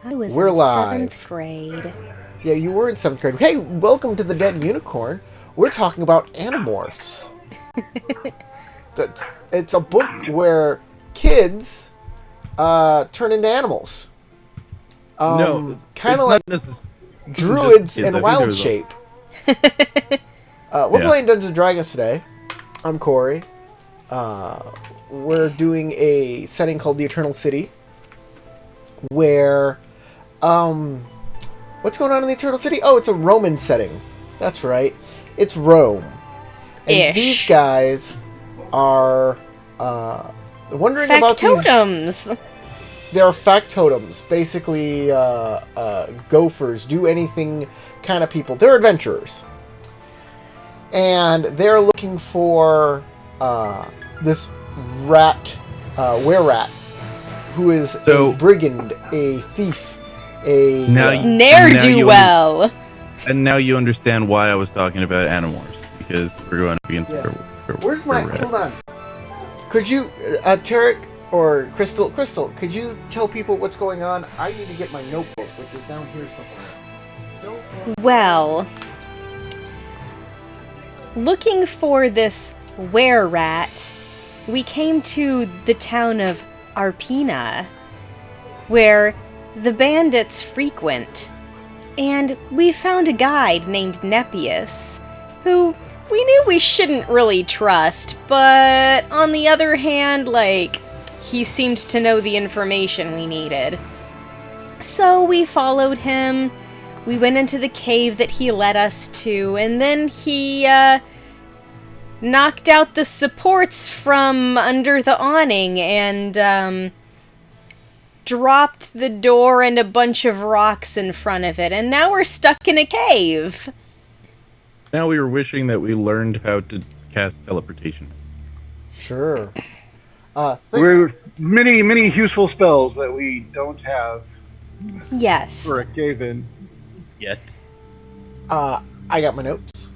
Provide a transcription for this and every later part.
I was We're in live. 7th grade. Yeah, you were in 7th grade. Hey, welcome to the Dead Unicorn. We're talking about Animorphs. It's a book where kids turn into animals. No, Kind it's of not like necessarily druids kids. in I think wild there's shape. We're Yeah. playing Dungeons & Dragons today. I'm Corey. We're doing a setting called the Eternal City, where what's going on in the Eternal City? Oh, it's a Roman setting. That's right. It's Rome. And these guys are wondering about these... Factotums! They're factotums. Basically, gophers, do anything kind of people. They're adventurers. And they're looking for this rat, were-rat, who is a brigand, a thief, a... Ne'er-do-well! And now you understand why I was talking about Animorphs, because we're going up against Where's my... Hold on. Could you, Tarek or Crystal, could you tell people what's going on? I need to get my notebook, which is down here somewhere. Well, looking for this were-rat, we came to the town of Arpina, where the bandits frequent. And we found a guide named Nepius, who we knew we shouldn't really trust, but on the other hand, he seemed to know the information we needed. So we followed him, we went into the cave that he led us to, and then he, knocked out the supports from under the awning and, dropped the door and a bunch of rocks in front of it, and now we're stuck in a cave. Now we were wishing that we learned how to cast teleportation. Sure. We're many useful spells that we don't have. Yes. For a cave-in. Yet. I got my notes.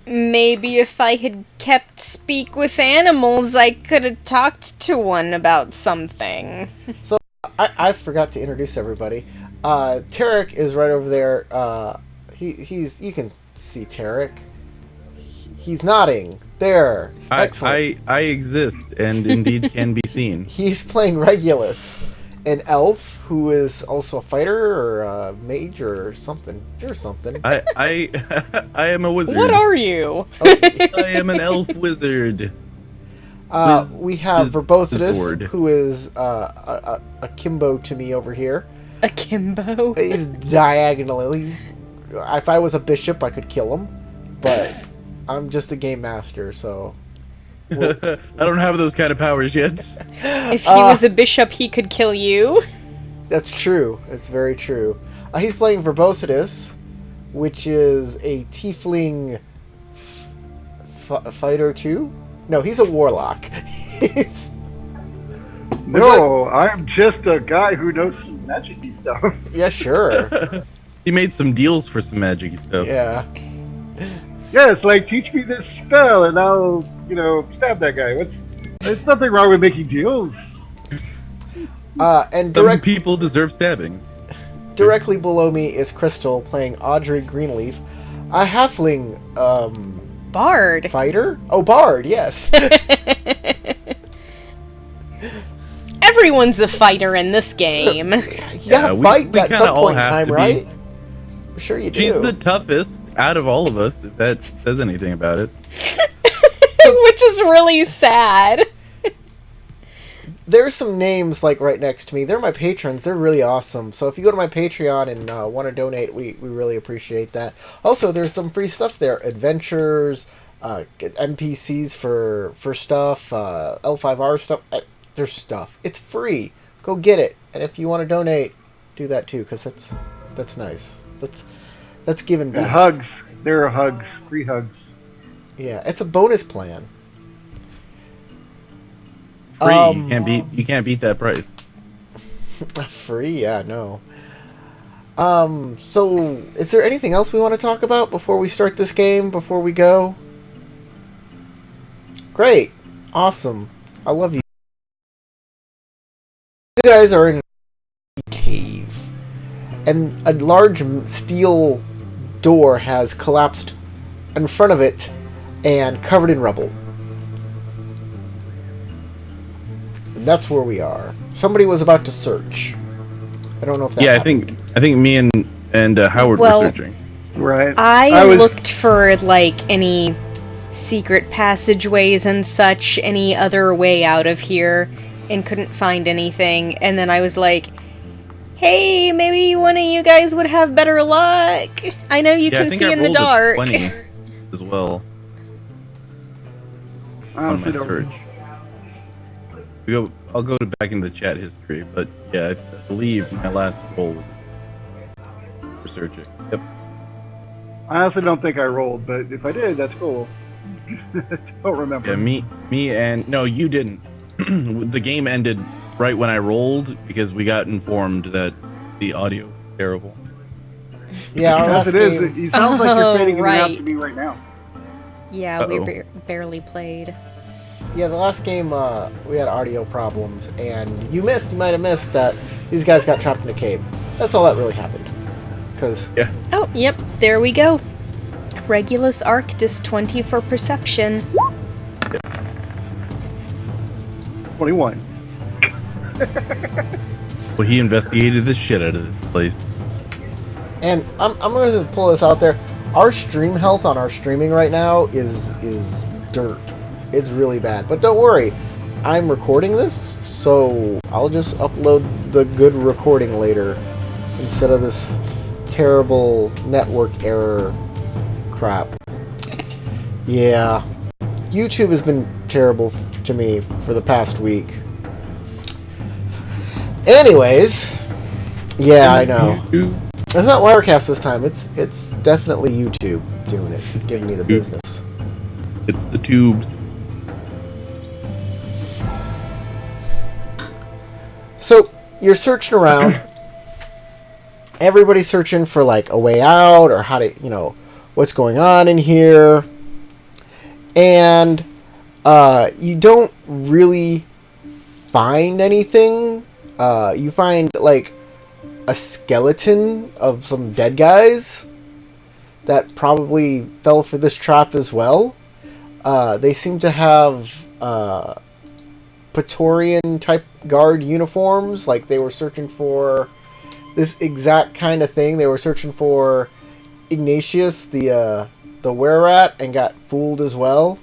Maybe if I had kept speak with animals, I could have talked to one about something. So, I forgot to introduce everybody. Tarek is right over there. He's you can see Tarek. He's nodding. There. Excellent. I exist and indeed can be seen. He's playing Regulus, an elf who is also a fighter or a mage or something. You're something. I am a wizard. What are you? I am an elf wizard. We have Verbositus, who is a Kimbo to me over here. A Kimbo? He's diagonally. If I was a bishop, I could kill him, but I'm just a game master, so... I don't have those kind of powers yet. If he was a bishop, he could kill you. That's true. It's very true. He's playing Verbositus, which is a tiefling fighter too? No, he's a warlock. No, I'm just a guy who knows some magic-y stuff. Yeah, sure. He made some deals for some magic stuff. Yeah. Yeah, it's like, teach me this spell and I'll, stab that guy. There's nothing wrong with making deals. And some people deserve stabbing. Directly below me is Crystal playing Audrey Greenleaf, a halfling Bard. Fighter? Oh, Bard, yes. Everyone's a fighter in this game. You gotta fight at some point in time, right? I'm sure you do. She's the toughest out of all of us, if that says anything about it. Which is really sad. There's some names right next to me. They're my patrons. They're really awesome. So if you go to my Patreon and want to donate, we really appreciate that. Also, there's some free stuff there. Adventures, NPCs for stuff, L5R stuff. There's stuff. It's free. Go get it. And if you want to donate, do that too, because that's nice. That's giving back. And hugs. There are hugs. Free hugs. Yeah, it's a bonus plan. Free. You can't beat that price. Free? Yeah, no. So is there anything else we want to talk about before we start this game, before we go? Great. Awesome. I love you. You guys are in a cave. and a large steel door has collapsed in front of it and covered in rubble. And that's where we are. Somebody was about to search. I don't know if that happened. I think me and Howard Well- were searching. Right. I was- looked for, like, any secret passageways and such, any other way out of here, and couldn't find anything. And then I was like, hey, maybe one of you guys would have better luck. I know you Yeah, I can think see I in the rolled a dark. 20 as well I on honestly my don't- search. I'll go back into the chat history, but yeah, I believe my last roll was for searching. Yep. I honestly don't think I rolled, but if I did, that's cool. Don't remember. Yeah, me and no, you didn't. The game ended right when I rolled because we got informed that the audio was terrible. Yeah, our Yes, last it is. game. It sounds like you're Oh, fading in and out right. to me right now. Yeah, we Uh-oh. barely played. Yeah, the last game we had audio problems, and you might have missed that these guys got trapped in a cave. That's all that really happened. Because Yeah. Oh, yep, there we go. Regulus Arctis 20 for perception. 21. Well, he investigated the shit out of this place. And I'm going to pull this out there. Our stream health on our streaming right now is dirt. It's really bad. But don't worry, I'm recording this, so I'll just upload the good recording later instead of this terrible network error crap. Yeah. YouTube has been terrible to me for the past week. Anyways, yeah, I know. It's not Wirecast this time. It's definitely YouTube doing it, giving me the business. It's the tubes. So you're searching around. Everybody's searching for like a way out or how to, what's going on in here. And you don't really find anything. You find like a skeleton of some dead guys that probably fell for this trap as well. They seem to have Praetorian type guard uniforms, like they were searching for this exact kind of thing. They were searching for Ignatius, the were-rat, and got fooled as well.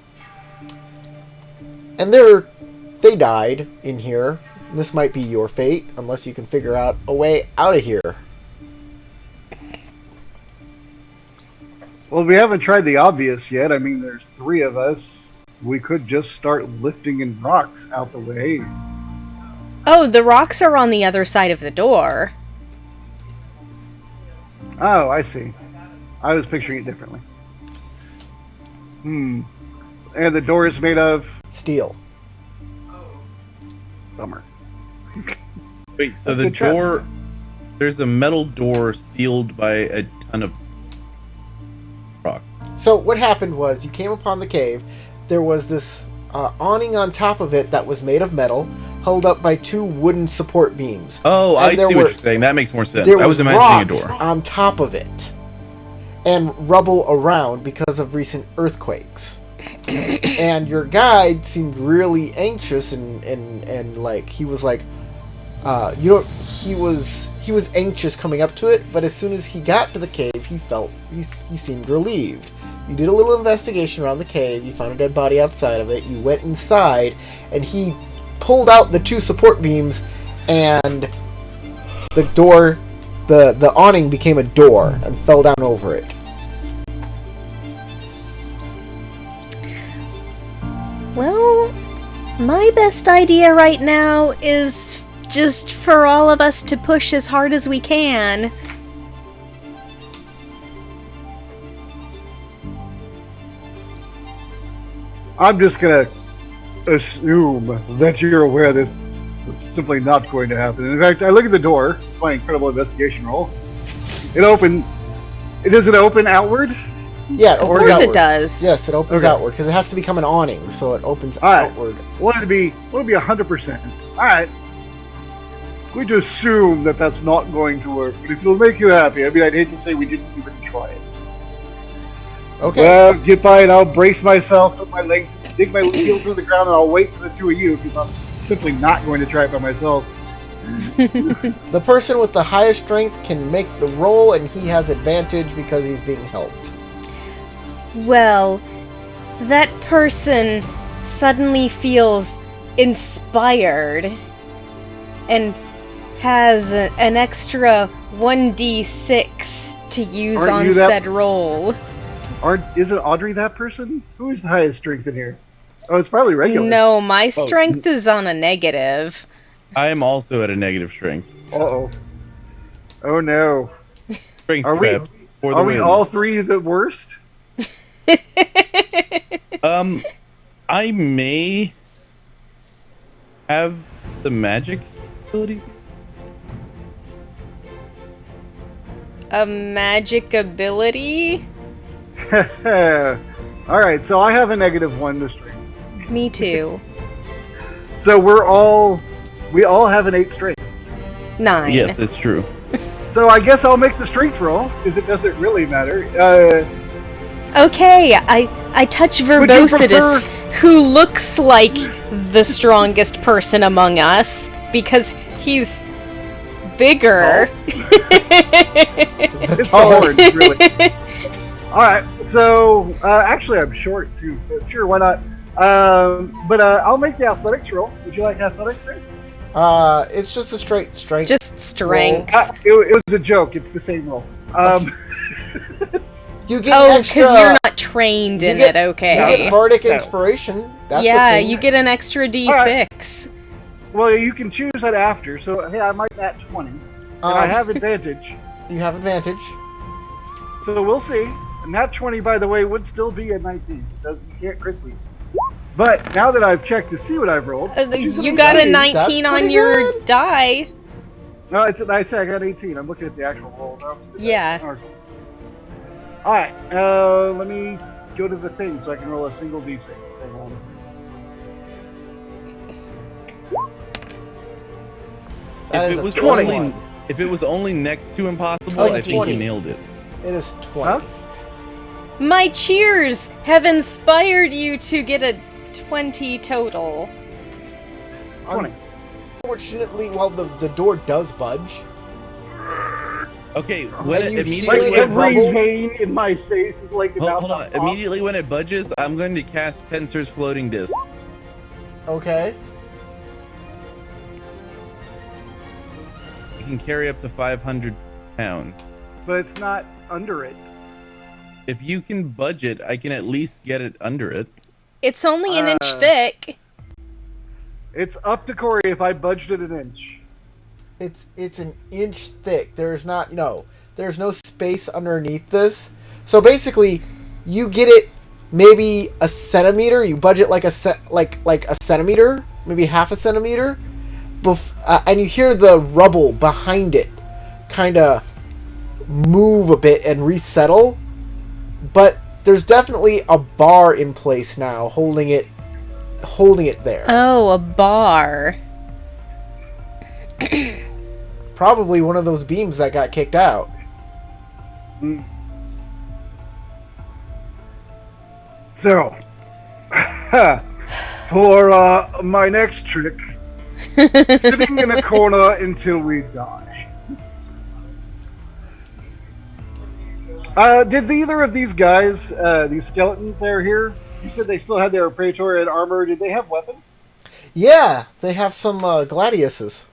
And they died in here. This might be your fate, unless you can figure out a way out of here. Well, we haven't tried the obvious yet. I mean, there's 3 of us. We could just start lifting in rocks out the way. Oh, the rocks are on the other side of the door. Oh, I see. I was picturing it differently. And the door is made of... Steel. Bummer. Wait, so That's the good trap. door, there's a metal door sealed by a ton of rocks. So what happened was you came upon the cave. There was this awning on top of it that was made of metal, held up by 2 wooden support beams. Oh, And I there see were- what you're saying. That makes more sense. There I was imagining rocks a door. on top of it, and rubble around because of recent earthquakes. And your guide seemed really anxious and like he was like, he was anxious coming up to it, but as soon as he got to the cave, he seemed relieved. You did a little investigation around the cave. You found a dead body outside of it. You went inside, and he pulled out the 2 support beams, and the door, the awning became a door and fell down over it. Well, my best idea right now is just for all of us to push as hard as we can. I'm just gonna assume that you're aware this is simply not going to happen. In fact, I look at the door, my incredible investigation roll. Does it open outward? Yeah, it Of opens course outward. it does. Yes, it opens Okay. outward because it has to become an awning, so it opens All right. outward. Want to be 100%. All right. going to assume that that's not going to work. But if it'll make you happy, I mean, I'd hate to say we didn't even try it. Okay. Well, get by and I'll brace myself, put my legs, dig my heels into the ground, and I'll wait for the two of you because I'm simply not going to try it by myself. The person with the highest strength can make the roll, and he has advantage because he's being helped. Well, that person suddenly feels inspired and has an extra 1d6 to use Aren't on you that- said roll. Isn't Audrey that person? Who is the highest strength in here? Oh, it's probably regular. No, my strength is on a negative. I am also at a negative strength. Uh-oh. Oh no. Strength Are we- traps for the Are we win. all three the worst? I may have the magic abilities. A magic ability? Alright, so I have a -1 to strength. Me too. So we all have an 8 strength. 9. Yes, it's true. So I guess I'll make the strength roll, because it doesn't really matter. Okay, I touch you Verbositus, prefer- who looks like the strongest person among us because he's bigger. The It's the tallest. horns, really. Alright, so actually I'm short too, but sure, why not? But I'll make the athletics roll. Would you like athletics, sir? It's just a straight strength. Just strength. It was a joke. It's the same roll. You get Oh, extra. because you're not trained you in get- it, You okay. get bardic No. inspiration. That's a Yeah, thing. you get an extra d6. Well, you can choose that after. So hey, I might nat 20, and I have advantage. You have advantage. So we'll see. And that 20, by the way, would still be a 19. You can't crit these. But now that I've checked to see what I've rolled, You got a That's 19 on pretty your good. die. no, it's I say I got 18. I'm looking at the actual roll. Now. Yeah. All right. Let me go to the thing so I can roll a single d6. Hang on. That If is it a was 21. only if it was only next to impossible, Oh, it's I a think 20. you nailed it. It is 20. Huh? My cheers have inspired you to get a 20 total. 20. Unfortunately, well, the door does budge. Okay, when And it you Like immediately hear every rubble? vein in my face is like about hold on. to pop. Immediately when it budges, I'm going to cast Tensor's floating disc. Okay. You can carry up to 500 pounds. But it's not under it. If you can budge it, I can at least get it under it. It's only an inch Uh, thick. It's up to Corey if I budged it an inch. It's an inch thick. There's no space underneath this. So basically, you get it maybe a centimeter. You budget like a centimeter, maybe half a centimeter, and you hear the rubble behind it kind of move a bit and resettle. But there's definitely a bar in place now, holding it there. Oh, a bar. Probably one of those beams that got kicked out. So, for my next trick, sitting in a corner until we die. Did either of these guys, these skeletons that are here, you said they still had their Praetorian armor, did they have weapons? Yeah, they have some gladiuses.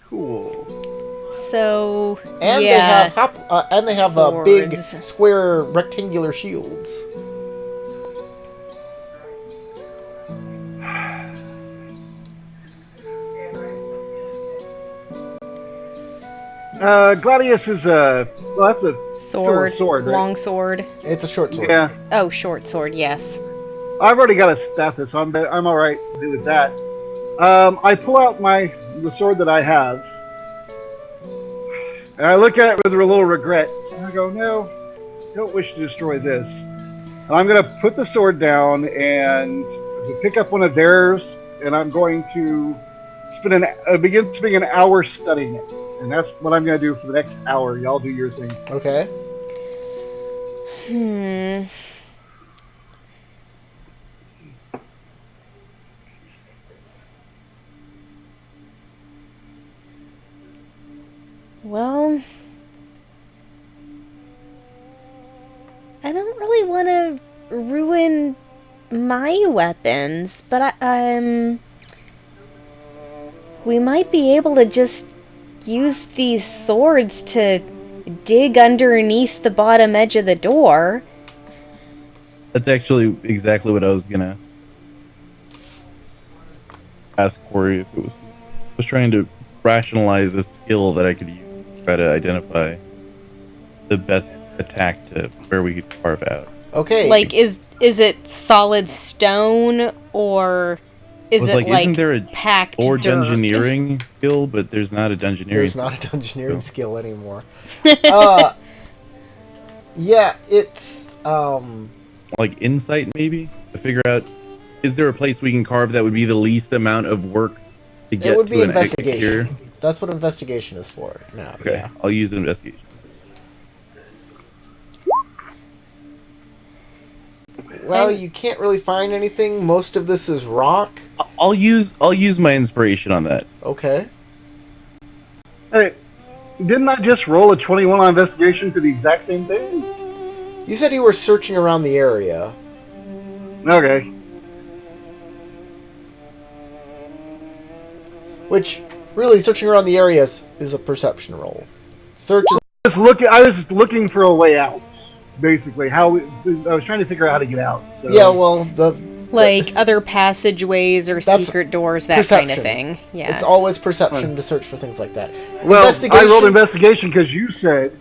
Cool. So, And yeah. they have big Swords. square rectangular shields. Gladius is that's a Sword, sword, right? long sword. It's a short sword. yeah. Oh, short sword, yes. I've already got a status, so I'm all right to do with that. I pull out the sword that I have, and I look at it with a little regret, and I go, "No, don't wish to destroy this." And I'm gonna put the sword down and pick up one of theirs, and I'm going to begin spending an hour studying it, and that's what I'm going to do for the next hour. Y'all do your thing. Okay. Well, I don't really want to ruin my weapons, but we might be able to just use these swords to dig underneath the bottom edge of the door. That's actually exactly what I was gonna ask Corey if it was. I was trying to rationalize a skill that I could use to try to identify the best attack to where we could carve out. Okay. Like, is it solid stone, or is it like isn't there a packed or dirt? dungeoneering skill? But there's not a dungeoneering. There's not a dungeoneering No. skill anymore. Yeah, it's Like insight, maybe, to figure out, is there a place we can carve that would be the least amount of work to get it would to be an investigation. exterior? That's what investigation is for. Now. Okay, Yeah. I'll use investigation. Well, you can't really find anything. Most of this is rock. I'll use my inspiration on that. Okay. Hey, didn't I just roll a 21 on investigation for the exact same thing? You said you were searching around the area. Okay. Which, really, searching around the area is a perception roll. Search is... I was looking for a way out, basically. I was trying to figure out how to get out. So. Yeah, well, Like other passageways or That's secret doors, that kind of perception. thing. Yeah. It's always perception to search for things like that. Well, I rolled investigation because you said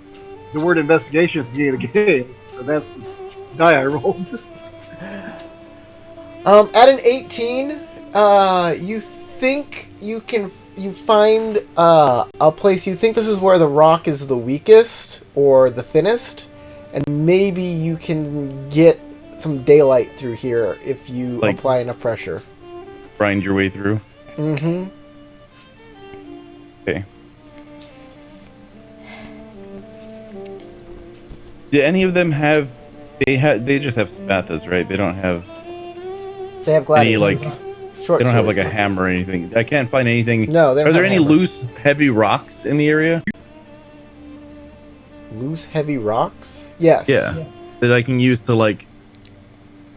the word investigation at the beginning of the game. So that's the die I rolled. At an 18, you think you find a place. You think this is where the rock is the weakest or the thinnest, and maybe you can get some daylight through here if you Like- apply enough pressure. Grind your way through. Mm-hmm. Okay. Do any of them have? They just have spathas, right? They don't have They have any gladiuses. like. Short They don't have like a swords. hammer or anything. I can't find anything. No, they don't Are there have any hammers. loose, heavy rocks in the area? Loose, heavy rocks? Yes. Yeah. That I can use to like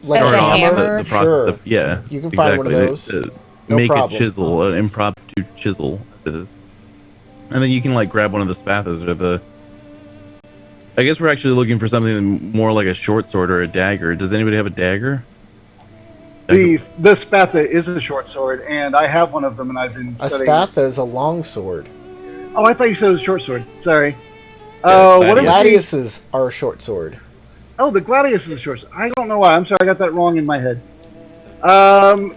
Like As start a off hammer? the process Sure. of yeah. You can find one of exactly, those. to No make problem. a chisel, an impromptu chisel for this. And then you can like grab one of the spathas or the. I guess we're actually looking for something more like a short sword or a dagger. Does anybody have a dagger? The spatha is a short sword, and I have one of them, and I've been A studying. spatha is a long sword. Oh, I thought you said it was a short sword. Sorry. Yeah, What is the... Gladiuses are a short sword. Oh, the gladius is a short sword. I don't know why. I'm sorry, I got that wrong in my head.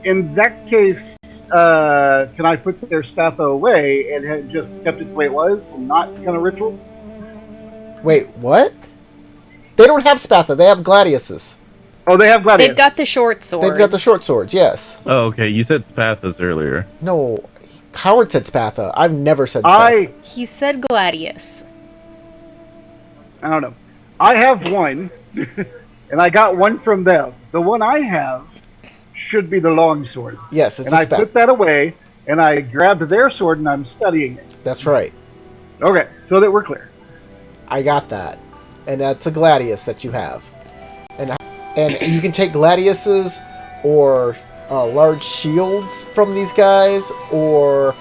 In that case, can I put their spatha away and had just kept it the way it was and not kind of ritual? Wait, what? They don't have spatha. They have gladiuses. Oh, they have gladius. They've got the short swords. They've got the short swords. Yes. Oh, okay. You said spathas earlier. No, Howard said spatha. I've never said spatha. He said gladius. I don't know. I have one, and I got one from them. The one I have should be the long sword. Yes, it's And a I put spatha. that away, and I grabbed their sword, and I'm studying it. That's right. Okay, so that we're clear. I got that, and that's a gladius that you have, and you can take gladiuses or large shields from these guys, or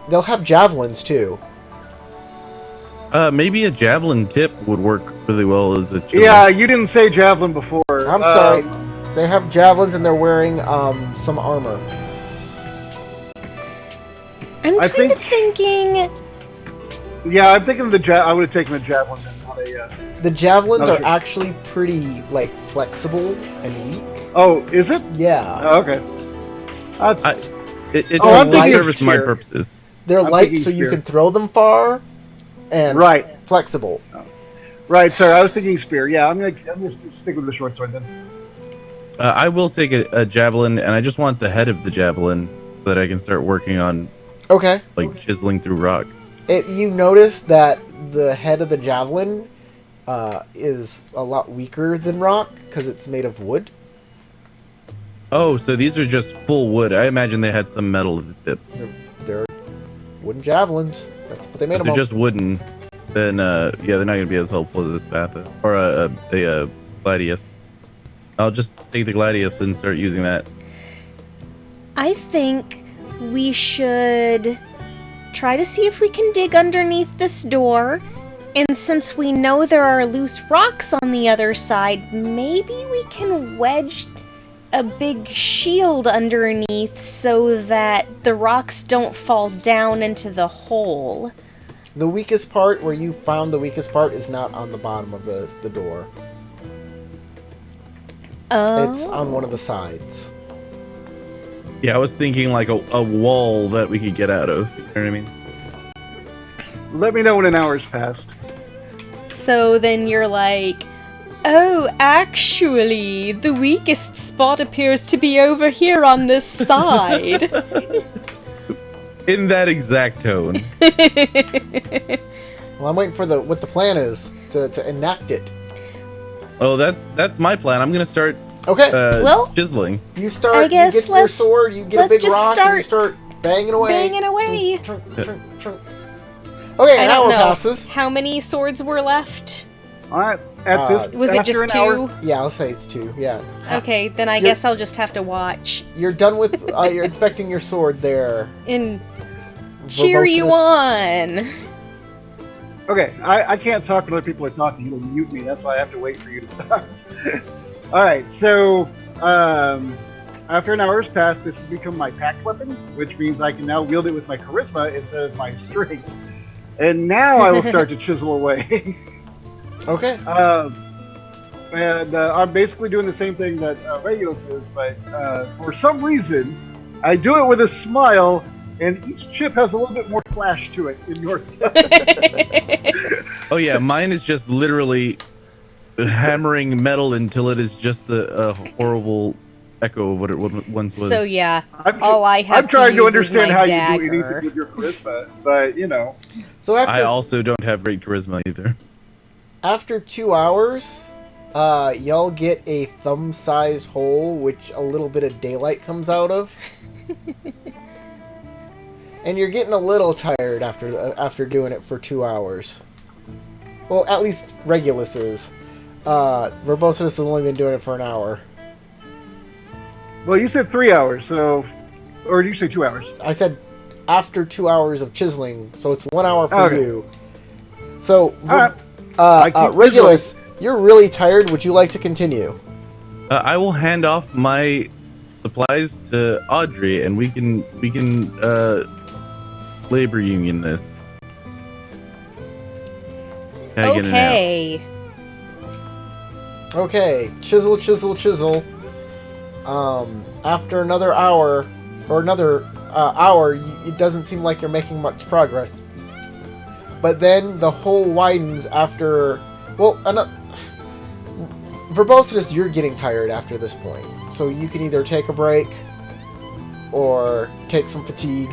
they'll have javelins too. Maybe a javelin tip would work really well as a chisel. Yeah, you didn't say javelin before. I'm sorry. They have javelins and they're wearing some armor. I'm I kind of thinking. Yeah, I'm thinking I would have taken the javelin and not a. The javelins Oh, are sure. actually pretty like flexible and weak. Oh, is it? Yeah, Oh, okay. It Oh, I'm does thinking service my spear. purposes. they're I'm light, thinking so you spear. can throw them far, and Right, flexible. right. Sorry, I was thinking spear. Yeah, I'm gonna stick with the short sword then. I will take a javelin, and I just want the head of the javelin so that I can start working on Okay. like chiseling through rock. You notice that the head of the javelin is a lot weaker than rock because it's made of wood. Oh, so these are just full wood. I imagine they had some metal at the tip. They're wooden javelins. That's what they made If them they're of. just wooden, then yeah, they're not gonna be as helpful as a Spatha or a Gladius. I'll just take the Gladius and start using that. I think we should try to see if we can dig underneath this door. And since we know there are loose rocks on the other side, maybe we can wedge a big shield underneath so that the rocks don't fall down into the hole. The weakest part, where you found the weakest part, is not on the bottom of the door. Oh. It's on one of the sides. Yeah, I was thinking like a wall that we could get out of. You know what I mean? Let me know when an hour's passed. So then you're like, oh, actually, the weakest spot appears to be over here on this side. In that exact tone. Well, I'm waiting for what the plan is to enact it. Oh, that's my plan. I'm gonna start Okay. Well, chiseling. You start. I guess you get your let's- sword. You get a let's big just rock, and you start banging away. banging away. Trunk, trunk, trunk. Okay, I an don't hour know passes. how many swords were left. All right. At this, Was it after just an 2? hour, Yeah, I'll say it's 2. Yeah. Okay, then I You're- guess I'll just have to watch You're done with. You're inspecting your sword there. and cheer you Verbosenus. on. okay. I can't talk when other people are talking. It'll mute me. That's why I have to wait for you to stop. All right. So after an hour has passed, this has become my packed weapon, which means I can now wield it with my charisma instead of my strength. And now I will start to chisel away. Okay. And I'm basically doing the same thing that Regulus is, but for some reason, I do it with a smile, and each chip has a little bit more flash to it in yours. Oh yeah, mine is just literally hammering metal until it is just a horrible echo of what it once was. So yeah, I'm, all I have I'm trying to use is understand my how dagger. you do anything with your charisma, but you know. So I also don't have great charisma either. after 2 hours, y'all get a thumb-sized hole, which a little bit of daylight comes out of. And you're getting a little tired after doing it for 2 hours. Well, at least Regulus is. Verbosenus has only been doing it for an hour. Well, you said 3 hours, so, or did you say 2 hours? I said after 2 hours of chiseling, so it's 1 hour for Okay. you. So, All right. I keep Regulus, you're really tired. Would you like to continue? I will hand off my supplies to Audrey, and we can labor union this. Tag in and out. Okay. Okay, chisel, chisel, chisel. After another hour, or another hour, it doesn't seem like you're making much progress. But then the hole widens after... Well, Verbosenus, you're getting tired after this point. So you can either take a break, or take some fatigue.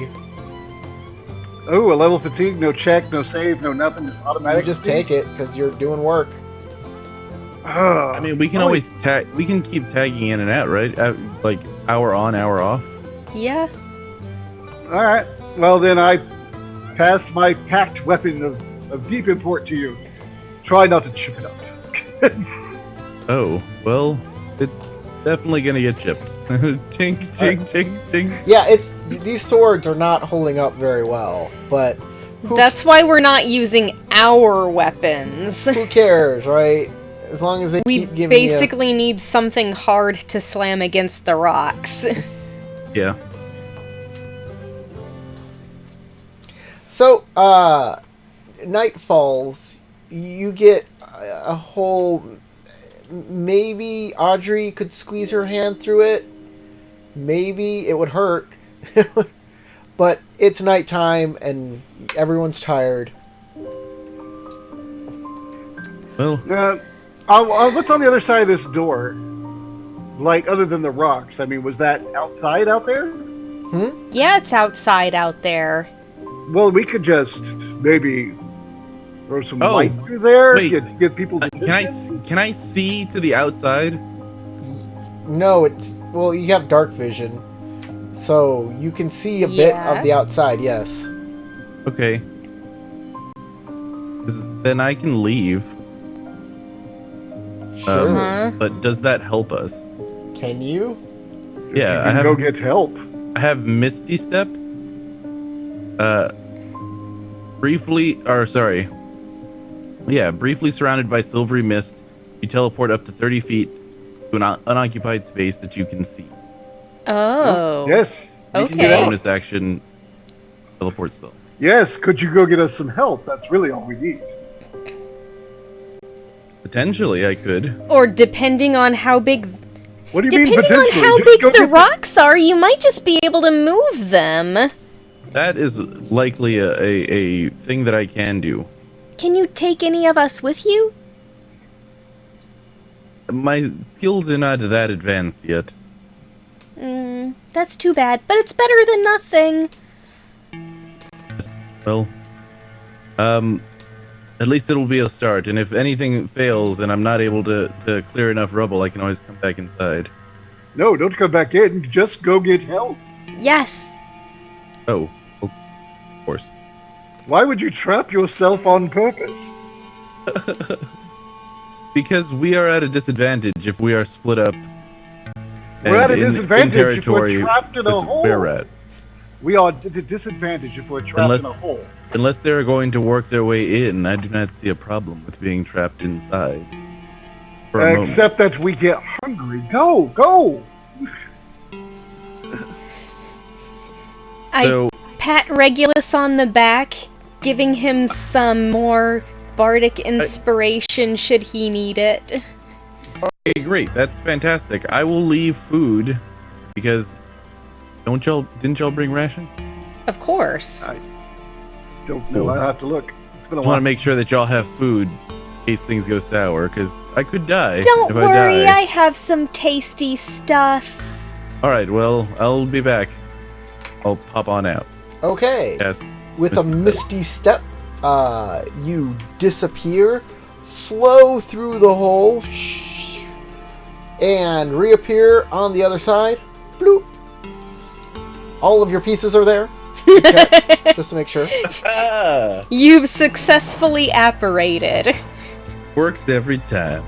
Oh, a level fatigue, no check, no save, no nothing, just automatic. You just take it, because you're doing work. I mean, we can always tag. We can keep tagging in and out, right? Like hour on, hour off. Yeah. All right. Well, then I pass my packed weapon of deep import to you. Try not to chip it up. Oh well, it's definitely gonna get chipped. Tink, tink, tink, tink. Yeah, these swords are not holding up very well, but That's why we're not using our weapons. who cares, right? As long as they We keep giving basically need something hard to slam against the rocks. Yeah. So, night falls. You get a hole. Maybe Audrey could squeeze her hand through it. Maybe it would hurt. But it's nighttime and everyone's tired. Well, What's on the other side of this door? Like, other than the rocks? I mean, was that outside out there? Yeah, it's outside out there. Well, we could just maybe throw some Oh, light through there. wait. Get people's Can I attention. can I see to the outside? No, well, you have dark vision, so you can see a bit Yeah. of the outside. Yes. Okay. Then I can leave. Sure. Huh? But does that help us? Can you? Yeah, You I can have go get help. I have Misty Step. Briefly surrounded by silvery mist, you teleport up to 30 feet to an unoccupied space that you can see. Oh. Yes. you can Okay. get help. Bonus action teleport spell. Yes. Could you go get us some help? That's really all we need. Potentially, I could. Or depending on how big What do you mean Depending on potentially? how Just big go the get rocks are, you might just be able to move them. That is likely a thing that I can do. Can you take any of us with you? My skills are not that advanced yet. That's too bad, but it's better than nothing. Well, at least it'll be a start. And if anything fails and I'm not able to clear enough rubble, I can always come back inside. No, don't come back in. Just go get help. Yes. Oh, of course. Why would you trap yourself on purpose? Because we are at a disadvantage if we are split up. We're and at a in disadvantage if we're territory trapped in a with hole. bear rats. We are at a disadvantage if we're trapped Unless- in a hole. Unless they're going to work their way in, I do not see a problem with being trapped inside. For a moment. Except that we get hungry. Go! So, Pat Regulus on the back, giving him some more bardic inspiration should he need it. okay, great. That's fantastic. I will leave food because didn't y'all bring rations? Of course. Don't know. Cool. I'll have to look. It's been a I want while. to make sure that y'all have food in case things go sour because I could die. Don't if worry, I I have some tasty stuff. All right, well, I'll be back. I'll pop on out. Okay. Yes. With a misty step, you disappear, flow through the hole, and reappear on the other side. Bloop. All of your pieces are there. Check, just to make sure. You've successfully apparated. Works every time.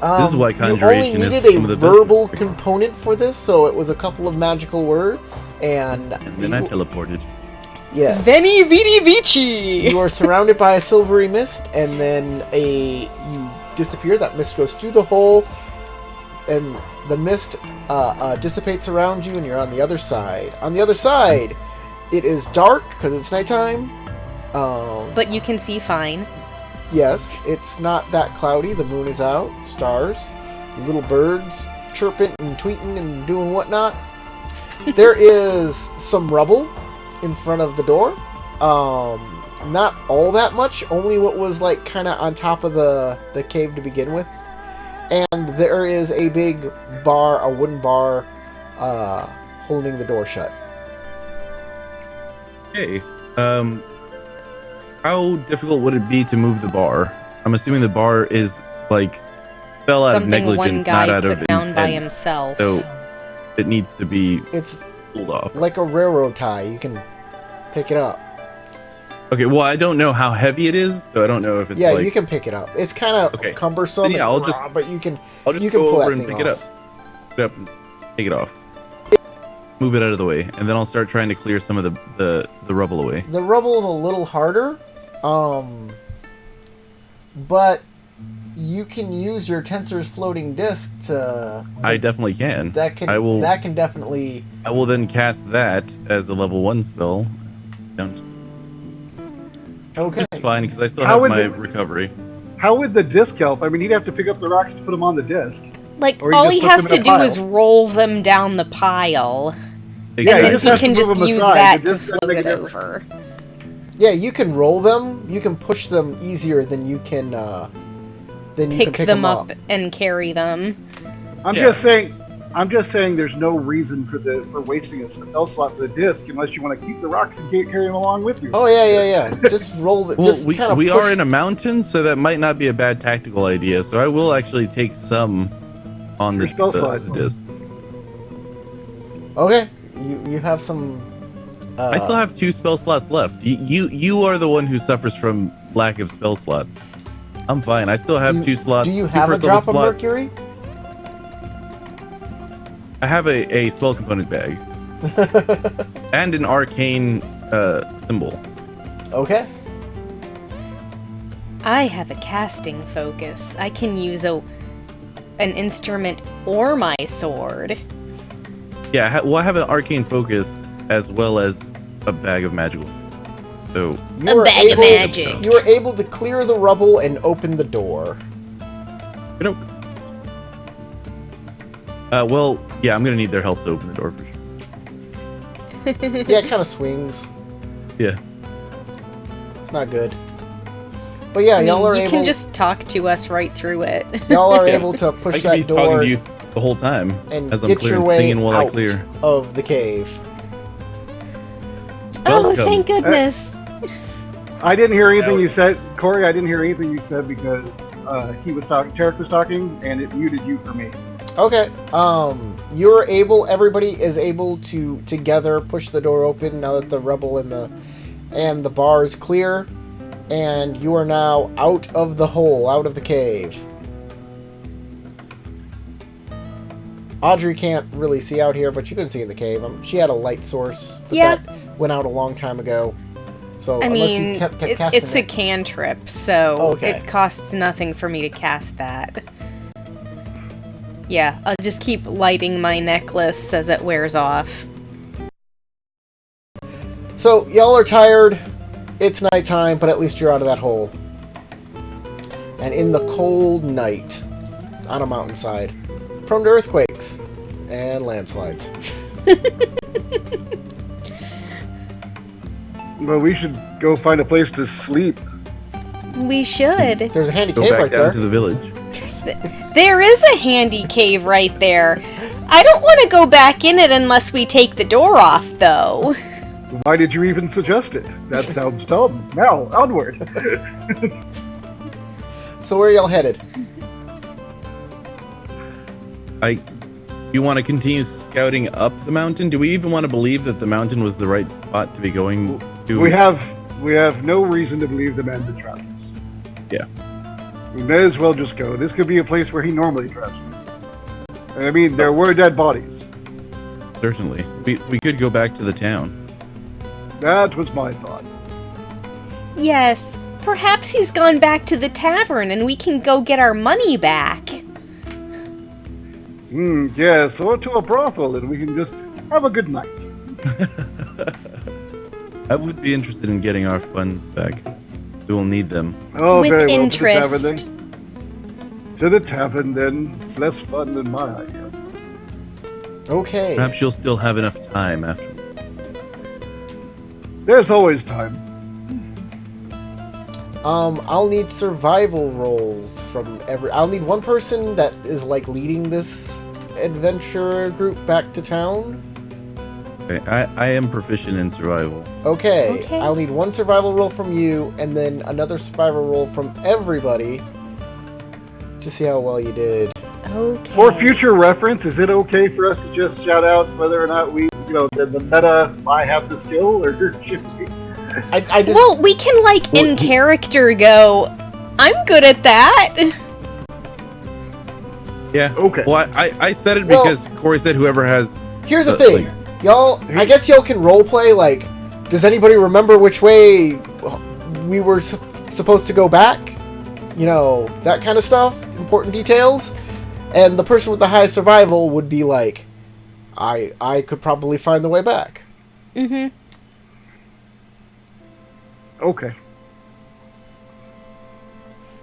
This is why You conjuration only is needed some a of the best verbal things. component for this, so it was a couple of magical words, and And then I teleported. yes. Veni Vidi Vici! You are surrounded by a silvery mist, and then you disappear. That mist goes through the hole, and the mist dissipates around you, and you're on the other side. On the other side, it is dark because it's nighttime. But you can see fine. Yes, it's not that cloudy. The moon is out, stars, the little birds chirping and tweeting and doing whatnot. There is some rubble in front of the door. Not all that much, only what was like kind of on top of the cave to begin with. And there is a big bar, a wooden bar, holding the door shut. Hey, how difficult would it be to move the bar? I'm assuming the bar is like fell out of Something one negligence, guy not out put of down intent. by himself. So it needs to be It's pulled off. like a railroad tie. You can pick it up. Okay, well I don't know how heavy it is, so I don't know if it's Yeah, like. you can pick it up. It's kind of Okay. cumbersome. Then yeah, and I'll just- raw, but you can. I'll just you can go pull over that and thing pick it off. up. Pick it up and take it off. Move it out of the way, and then I'll start trying to clear some of the rubble away. The rubble's a little harder, but you can use your Tensor's floating disc to. I definitely can. That can. I will. That can definitely. I will then cast that as a level 1 spell. Okay. It's fine because I still How have would my the- recovery. How would the disc help? I mean, he'd have to pick up the rocks to put them on the disc. Like, Or you all just he put has them in to a do pile. is roll them down the pile. Yeah, And you then just he have to can move just them use aside. that The to disc doesn't float make it a difference. over. Yeah, you can roll them. You can push them easier than you can. Then you can Pick pick them up and carry them. I'm Yeah. just saying, I'm just saying there's no reason for wasting a spell slot for the disc unless you want to keep the rocks and carry them along with you. Oh yeah. Just roll the. Well, just we kind of. are in a mountain, so that might not be a bad tactical idea. So I will actually take some on the, Your spell the, slot. the disc. Okay, you have some. I still have 2 spell slots left. You are the one who suffers from lack of spell slots. I'm fine. I still have 2 slots. Do you 2 have a first level drop of slot. mercury? I have a spell component bag and an arcane symbol. Okay. I have a casting focus. I can use an instrument or my sword. Yeah, I have an arcane focus as well as a bag of magical. So You were bag of magic. You were able to clear the rubble and open the door. you know. Well, yeah, I'm gonna need their help to open the door for sure. Yeah, it kind of swings. Yeah. It's not good. But yeah, I mean, y'all are you able. can just talk to us right through it. Y'all are Yeah. able to I push could be that talking door to you the whole time and as I'm get your clearing, way singing while I out clear. of the cave. Oh, Welcome. thank goodness. I didn't hear anything you said, Corey. I didn't hear anything you said because he was talking, Tarek was talking, and it muted you for me. Okay. You're able. Everybody is able to together push the door open now that the rubble and the bar is clear, and you are now out of the hole, out of the cave. Audrey can't really see out here, but you can see in the cave. She had a light source. But Yeah. That went out a long time ago. So I unless you mean, kept casting it's a it. cantrip, so Okay. it costs nothing for me to cast that. Yeah, I'll just keep lighting my necklace as it wears off. So y'all are tired. It's nighttime, but at least you're out of that hole. And in the cold night, on a mountainside, prone to earthquakes and landslides. Well, we should go find a place to sleep. We should. There's a handy Go cave back right down there. to the village. There is a handy cave right there. I don't want to go back in it unless we take the door off, though. Why did you even suggest it? That sounds dumb. Now, onward. So where are y'all headed? You want to continue scouting up the mountain? Do we even want to believe that the mountain was the right spot to be going to? We have no reason to believe the man trapped us. Yeah. We may as well just go. This could be a place where he normally traps me. I mean, there were dead bodies. Certainly. We could go back to the town. That was my thought. Yes, perhaps he's gone back to the tavern and we can go get our money back. Yes, or to a brothel and we can just have a good night. I would be interested in getting our funds back. We will need them. Oh, With very well. interest. To the tavern, then. It's less fun than my idea. Okay. Perhaps you'll still have enough time after. There's always time. I'll need survival rolls from I'll need one person that is like leading this adventure group back to town. Okay, I am proficient in survival. Okay. Okay. I'll need one survival roll from you, and then another survival roll from everybody to see how well you did. Okay. For future reference, is it okay for us to just shout out whether or not we, the meta, I have the skill, or should we? I just Well, we can, like, in character go, I'm good at that. Yeah. Okay. Well, I said it Well- because Corey said whoever has. here's the Uh, thing, like- y'all. I guess y'all can roleplay. Like, does anybody remember which way we were supposed to go back? You know, that kind of stuff. Important details. And the person with the highest survival would be like, I could probably find the way back. Mm-hmm. Okay.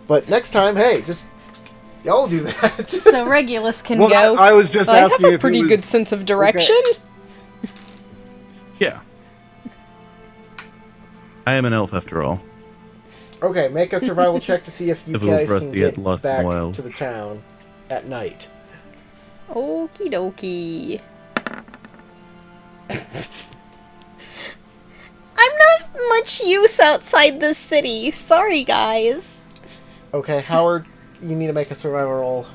But next time, hey, just y'all do that. So Regulus can Well, go. I was just I have asking a if pretty he was, good sense of direction. Yeah. I am an elf after all. Okay, make a survival check to see if you Difficult guys for us can to get get lost in the back wild. to the town at night. Okie dokie. I'm not much use outside the city. Sorry, guys. Okay, Howard, you need to make a survival roll.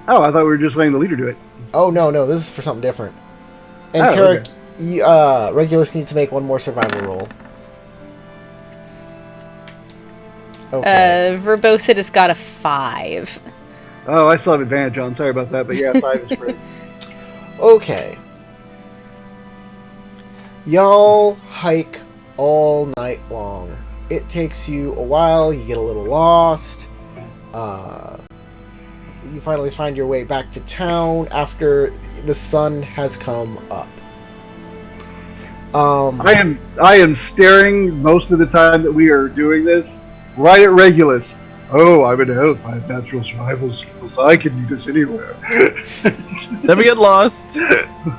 Oh, I thought we were just letting the leader do it. Oh, no, this is for something different. And Oh, Tarek, okay. Regulus needs to make one more survival roll. Okay. Verbosid has got a 5. Oh, I still have advantage on. Sorry about that, but yeah, 5 is great. Okay. Y'all hike all night long. It takes you a while, you get a little lost. You finally find your way back to town after the sun has come up. I am staring most of the time that we are doing this right at Regulus. Oh, I'm in health. I have natural survival skills. I can do this anywhere. Never get lost.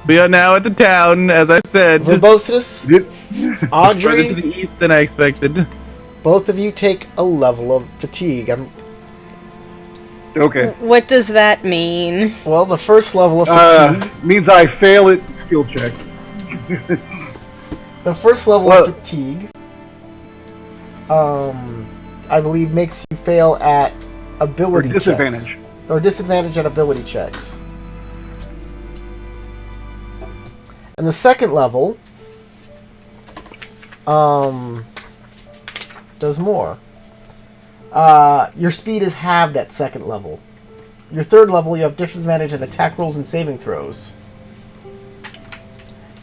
We are now at the town, as I said. Verbosidus, Further to Audrey, the east than I expected. both of you take a level of fatigue. Okay. What does that mean? Well, the first level of fatigue. Means I fail at skill checks. The first level Well- of fatigue, I believe, makes you fail at Or ability disadvantage. checks. Or disadvantage at ability checks. And the second level, does more. Your speed is halved at second level. Your third level, you have disadvantage in attack rolls and saving throws.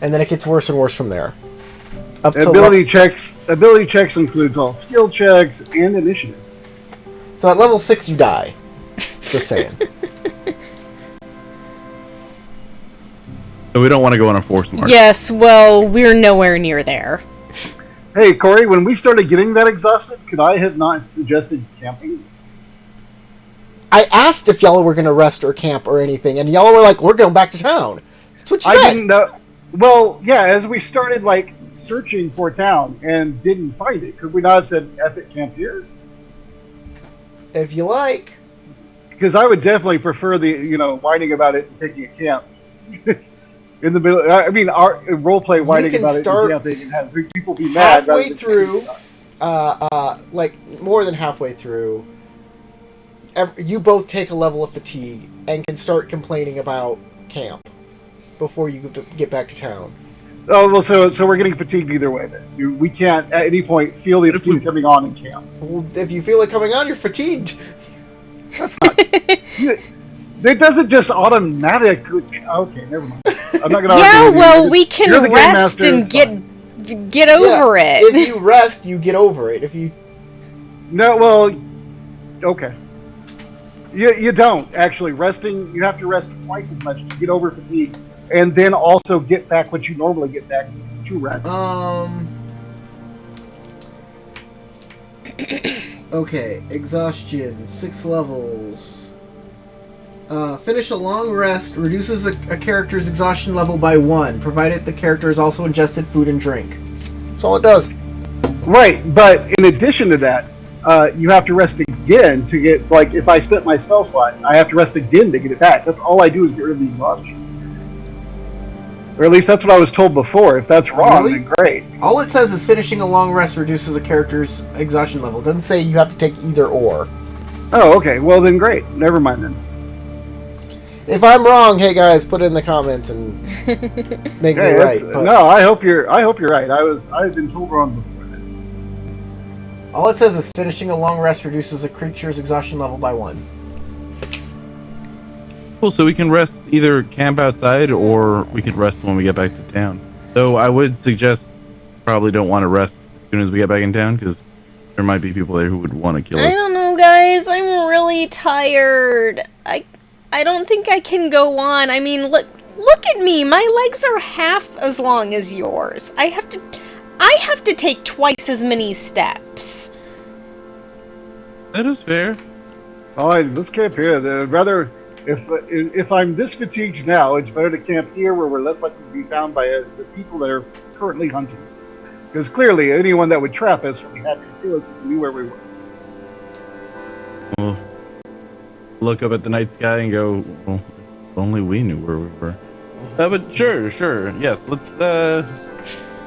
And then it gets worse and worse from there. Up to Ability checks includes all skill checks and initiative. So at level 6 you die. Just saying. So we don't want to go on a force march. Yes, well, we're nowhere near there. Hey, Corey, when we started getting that exhausted, could I have not suggested camping? I asked if y'all were going to rest or camp or anything, and y'all were like, we're going back to town. That's what you I said. didn't know. Well, yeah, as we started, like, searching for town and didn't find it, could we not have said, F it, camp here? If you like. Because I would definitely prefer the, whining about it and taking a camp. In the middle, I mean, our roleplay whining can about start it and camping and have people be mad. Halfway rather than through, like more than halfway through, you both take a level of fatigue and can start complaining about camp before you get back to town. Oh, well, so we're getting fatigued either way then. We can't at any point feel the fatigue coming on in camp. Well, if you feel it coming on, you're fatigued. It doesn't just automatically. Okay, never mind. I'm not gonna. Yeah, argue with you. well, we You're the can game rest master, and it's fine. get over Yeah, it. If you rest, you get over it. If you No, well, okay. You don't actually resting. You have to rest twice as much to get over fatigue, and then also get back what you normally get back. It's 2 rests. Okay, exhaustion, 6 levels. Finish a long rest reduces a character's exhaustion level by 1, provided the character has also ingested food and drink. That's all it does. Right, but in addition to that, you have to rest again to get, like, if I spent my spell slot, I have to rest again to get it back. That's all I do is get rid of the exhaustion. Or at least that's what I was told before. If that's wrong, Really? then great. All it says is finishing a long rest reduces a character's exhaustion level. It doesn't say you have to take either or. Oh, okay. Well, then great. Never mind then. If I'm wrong, hey guys, put it in the comments and make me Hey, right. But no, I hope you're right. I've been told wrong before then. all it says is finishing a long rest reduces a creature's exhaustion level by 1. Cool, so we can rest, either camp outside or we could rest when we get back to town. So I would suggest probably don't want to rest as soon as we get back in town, because there might be people there who would want to kill I us. don't know, guys. I'm really tired. I don't think I can go on. I mean, look at me. My legs are half as long as yours. I have to take twice as many steps. That is fair. Fine, let's camp here. Rather, if I'm this fatigued now, it's better to camp here where we're less likely to be found by the people that are currently hunting us. Because clearly, anyone that would trap us would be happy to kill us if we knew where we were. Well, look up at the night sky and go, well, if only we knew where we were. But sure, yes. Let's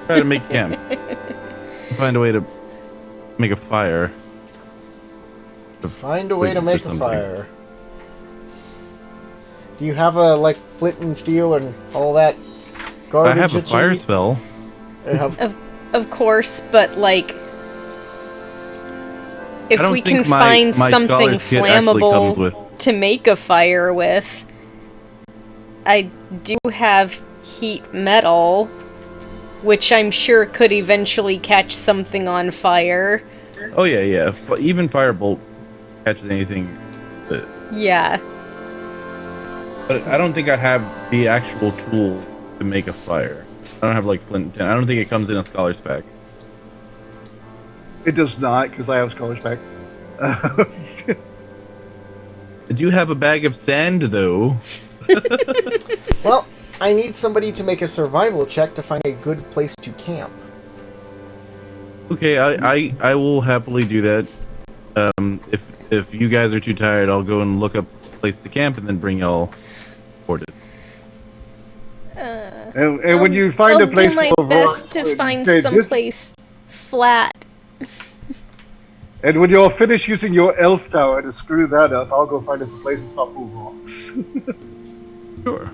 try to make camp. Find a way to make a fire. Find a way to Or make a something. fire. Do you have a like flint and steel and all that garbage? I have a that you fire need? spell. I have- Of course, but like, if I don't we think can my find something scholar's kit actually comes flammable with. to make a fire with, I do have heat metal, which I'm sure could eventually catch something on fire. Oh yeah. Even firebolt catches anything. Yeah. But I don't think I have the actual tool to make a fire. I don't have like flint and tin. I don't think it comes in a scholar's pack. It does not, because I have Scholar's Pack. I do have a bag of sand though. Well, I need somebody to make a survival check to find a good place to camp. Okay, I will happily do that. If you guys are too tired, I'll go and look up a place to camp and then bring y'all boarded. And when you find I'll a place do my full of best rocks, to find say, some "This-" place flat. And when you're finished using your elf tower to screw that up, I'll go find us a place that's not full of rocks. Sure.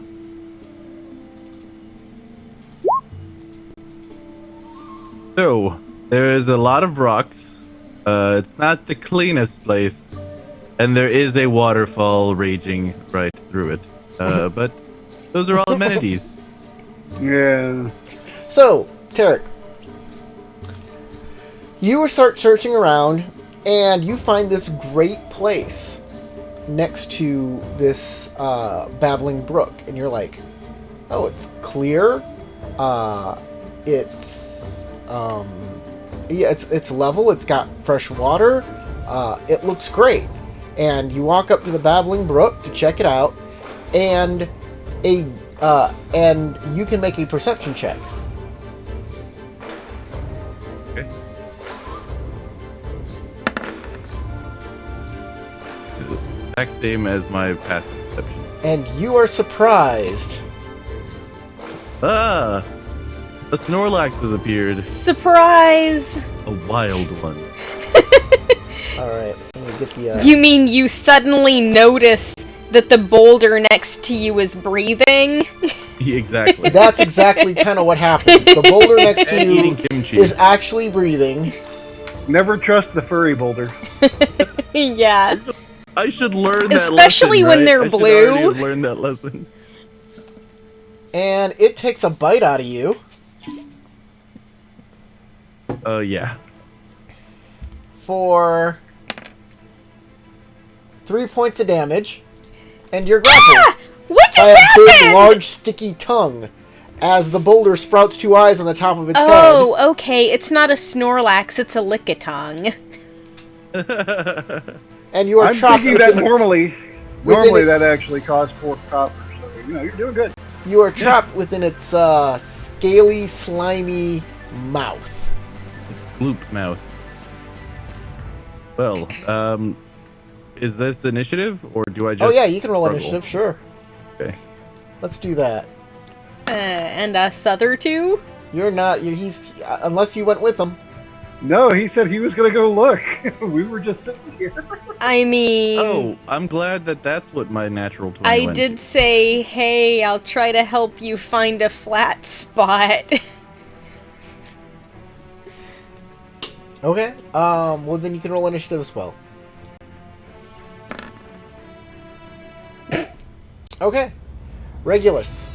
So, there is a lot of rocks. It's not the cleanest place. And there is a waterfall raging right through it. But those are all amenities. Yeah. So, Tarek, you start searching around, and you find this great place next to this babbling brook, and you're like, "Oh, it's clear. It's level. It's got fresh water. It looks great." And you walk up to the babbling brook to check it out, and and you can make a perception check. Okay. Exact same as my passive perception. And you are surprised. Ah! A Snorlax has appeared. Surprise! A wild one. Alright, let me get the... You mean you suddenly notice that the boulder next to you is breathing? Exactly. That's exactly kind of what happens. The boulder next to And you eating kimchi. is actually breathing. Never trust the furry boulder. Yeah. I should learn that lesson. Especially when right? they're I should already blue. have learned that lesson. And it takes a bite out of you Yeah. for 3 points of damage. And you're grappled What by just a big, happened? large, sticky tongue as the boulder sprouts 2 eyes on the top of its head. Oh, okay. It's not a Snorlax, it's a Lickitung. And you are I'm trapped thinking that within its- normally within that its- actually costs 4 copper. So, you're doing good. You are trapped within its scaly, slimy mouth. Bloop mouth. Well, is this initiative or do I just? Oh yeah, you can roll struggle? initiative, sure. Okay. Let's do that. And us other two? You're not. He's unless you went with him. No, he said he was going to go look. We were just sitting here. I mean, Oh, I'm glad that that's what my natural 20 I went did say, hey, I'll try to help you find a flat spot. Okay. Well, then you can roll initiative as well. Okay. Regulus.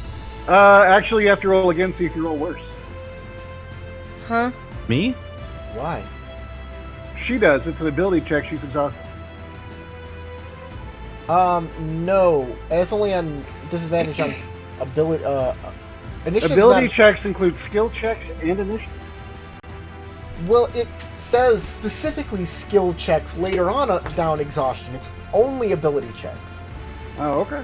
Actually, you have to roll again, see if you roll worse. Huh? Me? Why? She does. It's an ability check. She's exhausted. No. It's only on disadvantage on ability. Initiative's Ability not- checks include skill checks and initiative. Well, it says specifically skill checks later on down exhaustion. It's only ability checks. Oh, okay.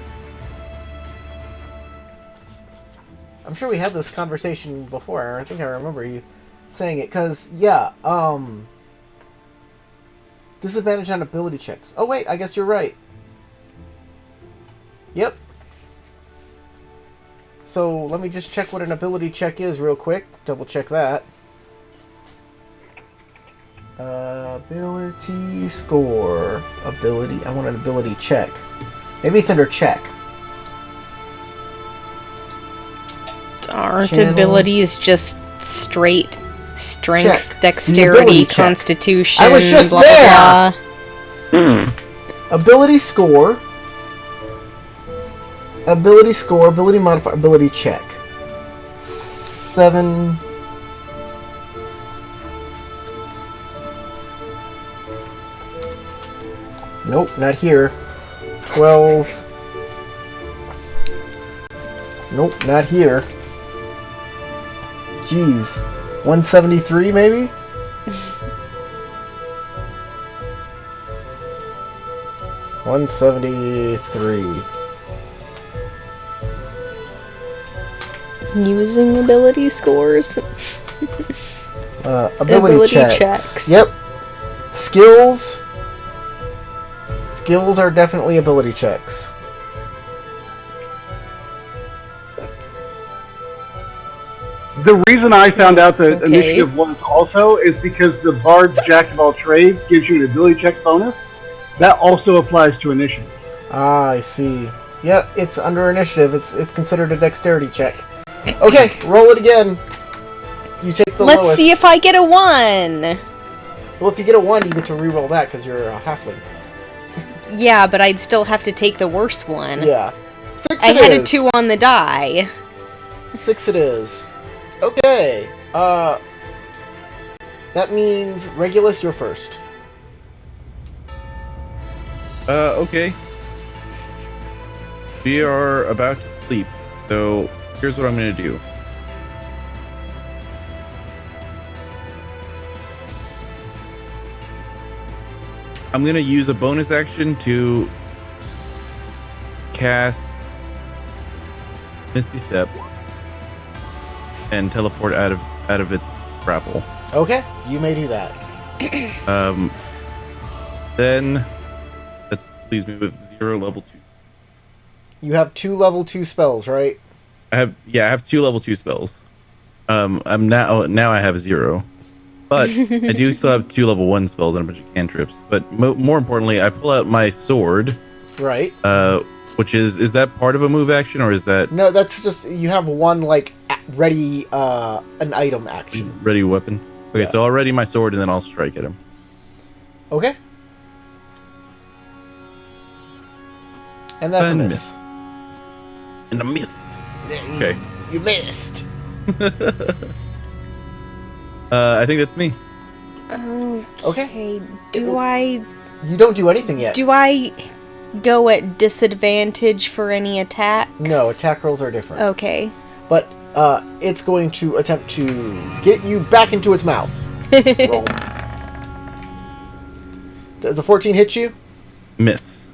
I'm sure we had this conversation before. I think I remember you saying it. Because, yeah, disadvantage on ability checks. Oh, wait, I guess you're right. Yep. So let me just check what an ability check is real quick. Double check that. Ability score. Ability. I want an ability check. Maybe it's under check. Aren't Channel. abilities just straight strength, Check. dexterity, Ability check. constitution? I was just blah, there! blah, blah. Ability score. Ability score. Ability modifier. Ability check. 7. Nope, not here. 12. Nope, not here. Jeez. 173 maybe? $173. Using ability scores. Ability checks. Yep. Skills. Skills are definitely ability checks. The reason I found out that Okay. initiative was also is because the Bard's Jack of all trades gives you an ability check bonus. That also applies to initiative. Ah, I see. Yep, it's under initiative. It's considered a dexterity check. Okay, roll it again. You take the Let's lowest. see if I get a 1. Well, if you get a 1, you get to re-roll that because you're a halfling. Yeah, but I'd still have to take the worst one. Yeah. 6 I it had is. a 2 on the die. 6 it is. Okay. That means Regulus, you're first. Okay. We are about to sleep, so here's what I'm gonna do. I'm gonna use a bonus action to cast Misty Step and teleport out of its grapple. Okay, you may do that. Then that leaves me with 0 level 2. You have 2 level 2 spells, right? I have 2 level 2 spells. I'm now I have 0, but I do still have 2 level 1 spells and a bunch of cantrips. But more importantly, I pull out my sword, Right. which is that part of a move action, or is that No, that's just you have one like ready an item action. ready weapon? Okay, Yeah. so I'll ready my sword and then I'll strike at him. Okay. And that's a And miss. In the mist. Okay. You missed. I think that's me. Okay. Do I You don't do anything yet. go at disadvantage for any attacks? No, attack rolls are different. Okay. But it's going to attempt to get you back into its mouth. Roll. Does a 14 hit you? Miss.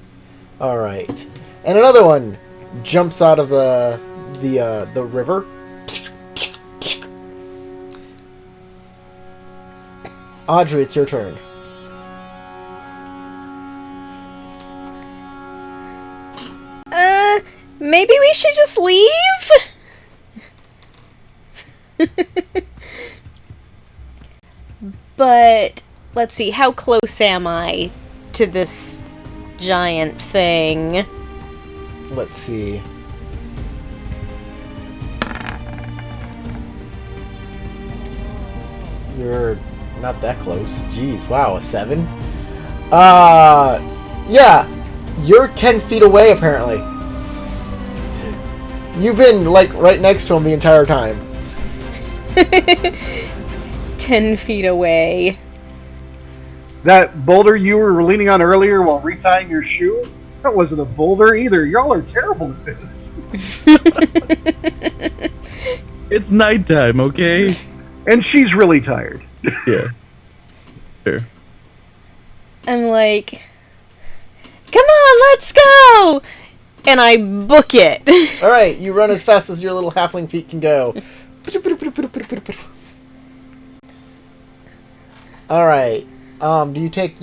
All right. And another one jumps out of the river. Audrey, it's your turn. Maybe we should just leave? But let's see, how close am I to this giant thing? Let's see. You're not that close. Jeez, wow, a 7? Yeah. You're 10 feet away, apparently. You've been, like, right next to him the entire time. 10 feet away. That boulder you were leaning on earlier while retying your shoe, that wasn't a boulder either. Y'all are terrible at this. It's nighttime, okay? And she's really tired. Yeah. Fair. I'm like, come on, let's go! And I book it. Alright, you run as fast as your little halfling feet can go. Alright. Do you take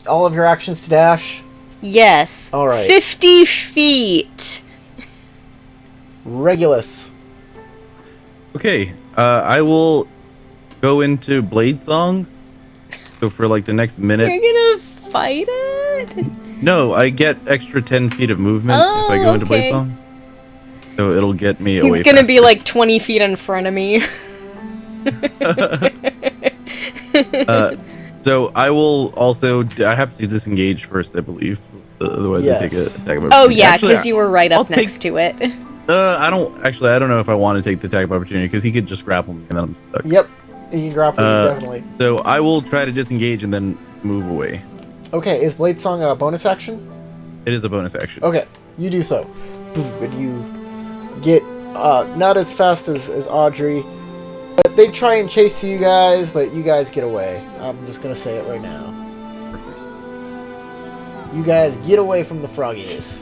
all of your actions to dash? Yes. All right. 50 feet. Regulus. Okay, I will go into Blade Song. So for like the next minute. You're gonna fight it? No, I get extra 10 feet of movement if I go into Blade okay. Song. So it'll get me away. He's gonna be faster. like 20 feet in front of me. So I will also. I have to disengage first, I believe. Otherwise, I take a Yes. attack of Oh opportunity. yeah, Actually, because you were right I'll up next to it. I don't know if I want to take the attack of opportunity because he could just grapple me and then I'm stuck. Yep. You can grapple you, definitely. So I will try to disengage and then move away. Okay, is Blade Song a bonus action? It is a bonus action. Okay, you do so. And you get not as fast as Audrey, but they try and chase you guys, but you guys get away. I'm just gonna say it right now. Perfect. You guys get away from the froggies.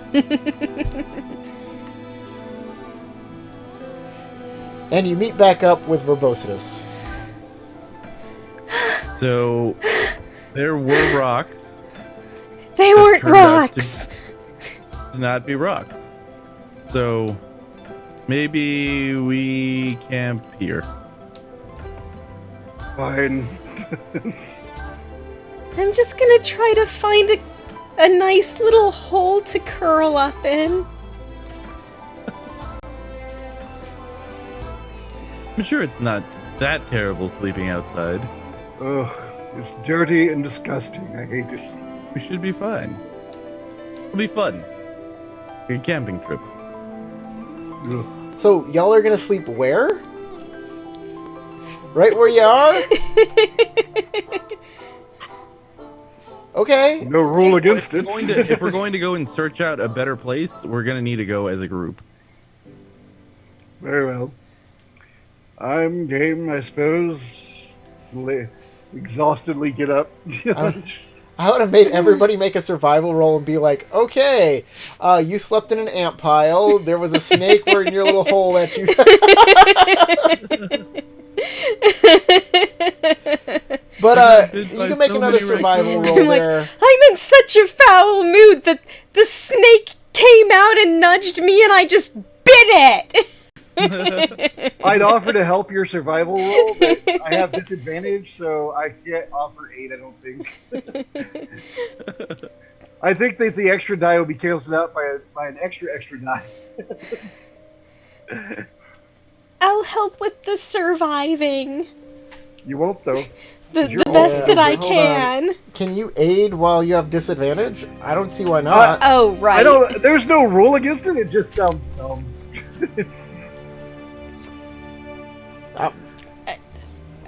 And you meet back up with Verbositus. So there were rocks. They That weren't turned out to- rocks. To not be rocks. So maybe we camp here. Fine. I'm just gonna try to find a nice little hole to curl up in. I'm sure it's not that terrible sleeping outside. Ugh, it's dirty and disgusting. I hate it. We should be fine. It'll be fun. A camping trip. Ugh. So, y'all are gonna sleep where? Right where you are? Okay. No rule against it. If we're going to go and search out a better place, we're gonna need to go as a group. Very well. I'm game, I suppose. Exhaustedly get up. I would have made everybody make a survival roll and be like, okay, you slept in an ant pile, there was a snake in your little hole that you... But, you can make another survival roll I'm like, there. I'm in such a foul mood that the snake came out and nudged me and I just bit it! I'd offer to help your survival roll, but I have disadvantage, so I can't offer aid, I don't think. I think that the extra die will be canceled out by an extra die. I'll help with the surviving. You won't, though. The You're best all- that I hold on. can. Can you aid while you have disadvantage? I don't see why not. Oh, right. I don't. There's no rule against it. It just sounds dumb.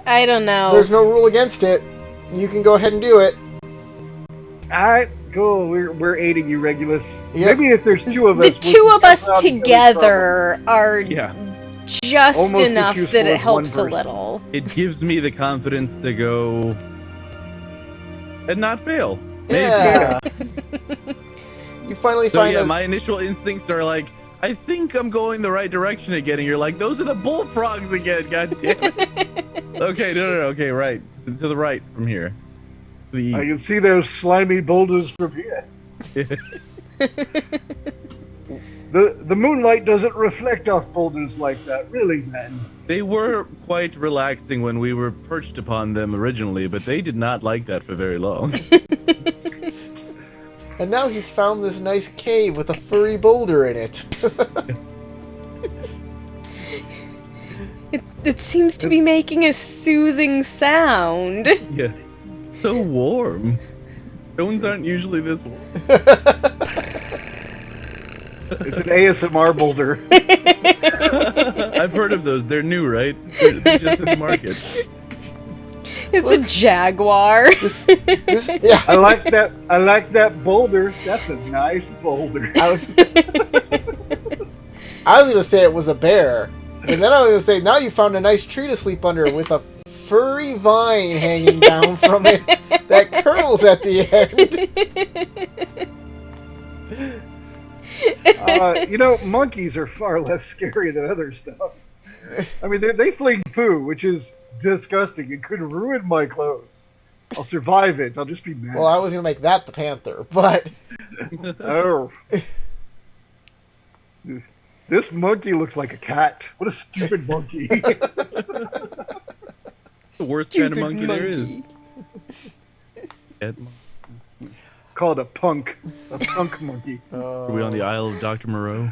I don't know. There's no rule against it. You can go ahead and do it. All right, cool. We're aiding you, Regulus. Yep. Maybe if there's two of The us, we two can of us help out each other's together are Yeah. just Almost as enough useful that it as one helps a person. little. It gives me the confidence to go and not fail. Maybe. Yeah. You finally So find yeah, a... my initial instincts are like, I think I'm going the right direction again. And you're like, those are the bullfrogs again. God damn it. Okay, no. Okay, right. To the right from here. To the I east. can see those slimy boulders from here. The moonlight doesn't reflect off boulders like that, really, man. They were quite relaxing when we were perched upon them originally, but they did not like that for very long. And now he's found this nice cave with a furry boulder in it. It seems to be making a soothing sound. Yeah. So warm. Stones aren't usually this warm. It's an ASMR boulder. I've heard of those. They're new, right? They're just in the market. It's a jaguar. Yeah, I like that. I like that boulder. That's a nice boulder. I was gonna say it was a bear, and then I was gonna say now you found a nice tree to sleep under with a furry vine hanging down from it that curls at the end. You know, monkeys are far less scary than other stuff. I mean, they fling poo, which is disgusting. It could ruin my clothes. I'll survive it. I'll just be mad. Well, I was gonna make that the panther, but Oh. This monkey looks like a cat. What a stupid monkey. The worst kind of monkey there is. Cat monkey. Call it a punk. A punk monkey. Are we on the Isle of Dr. Moreau?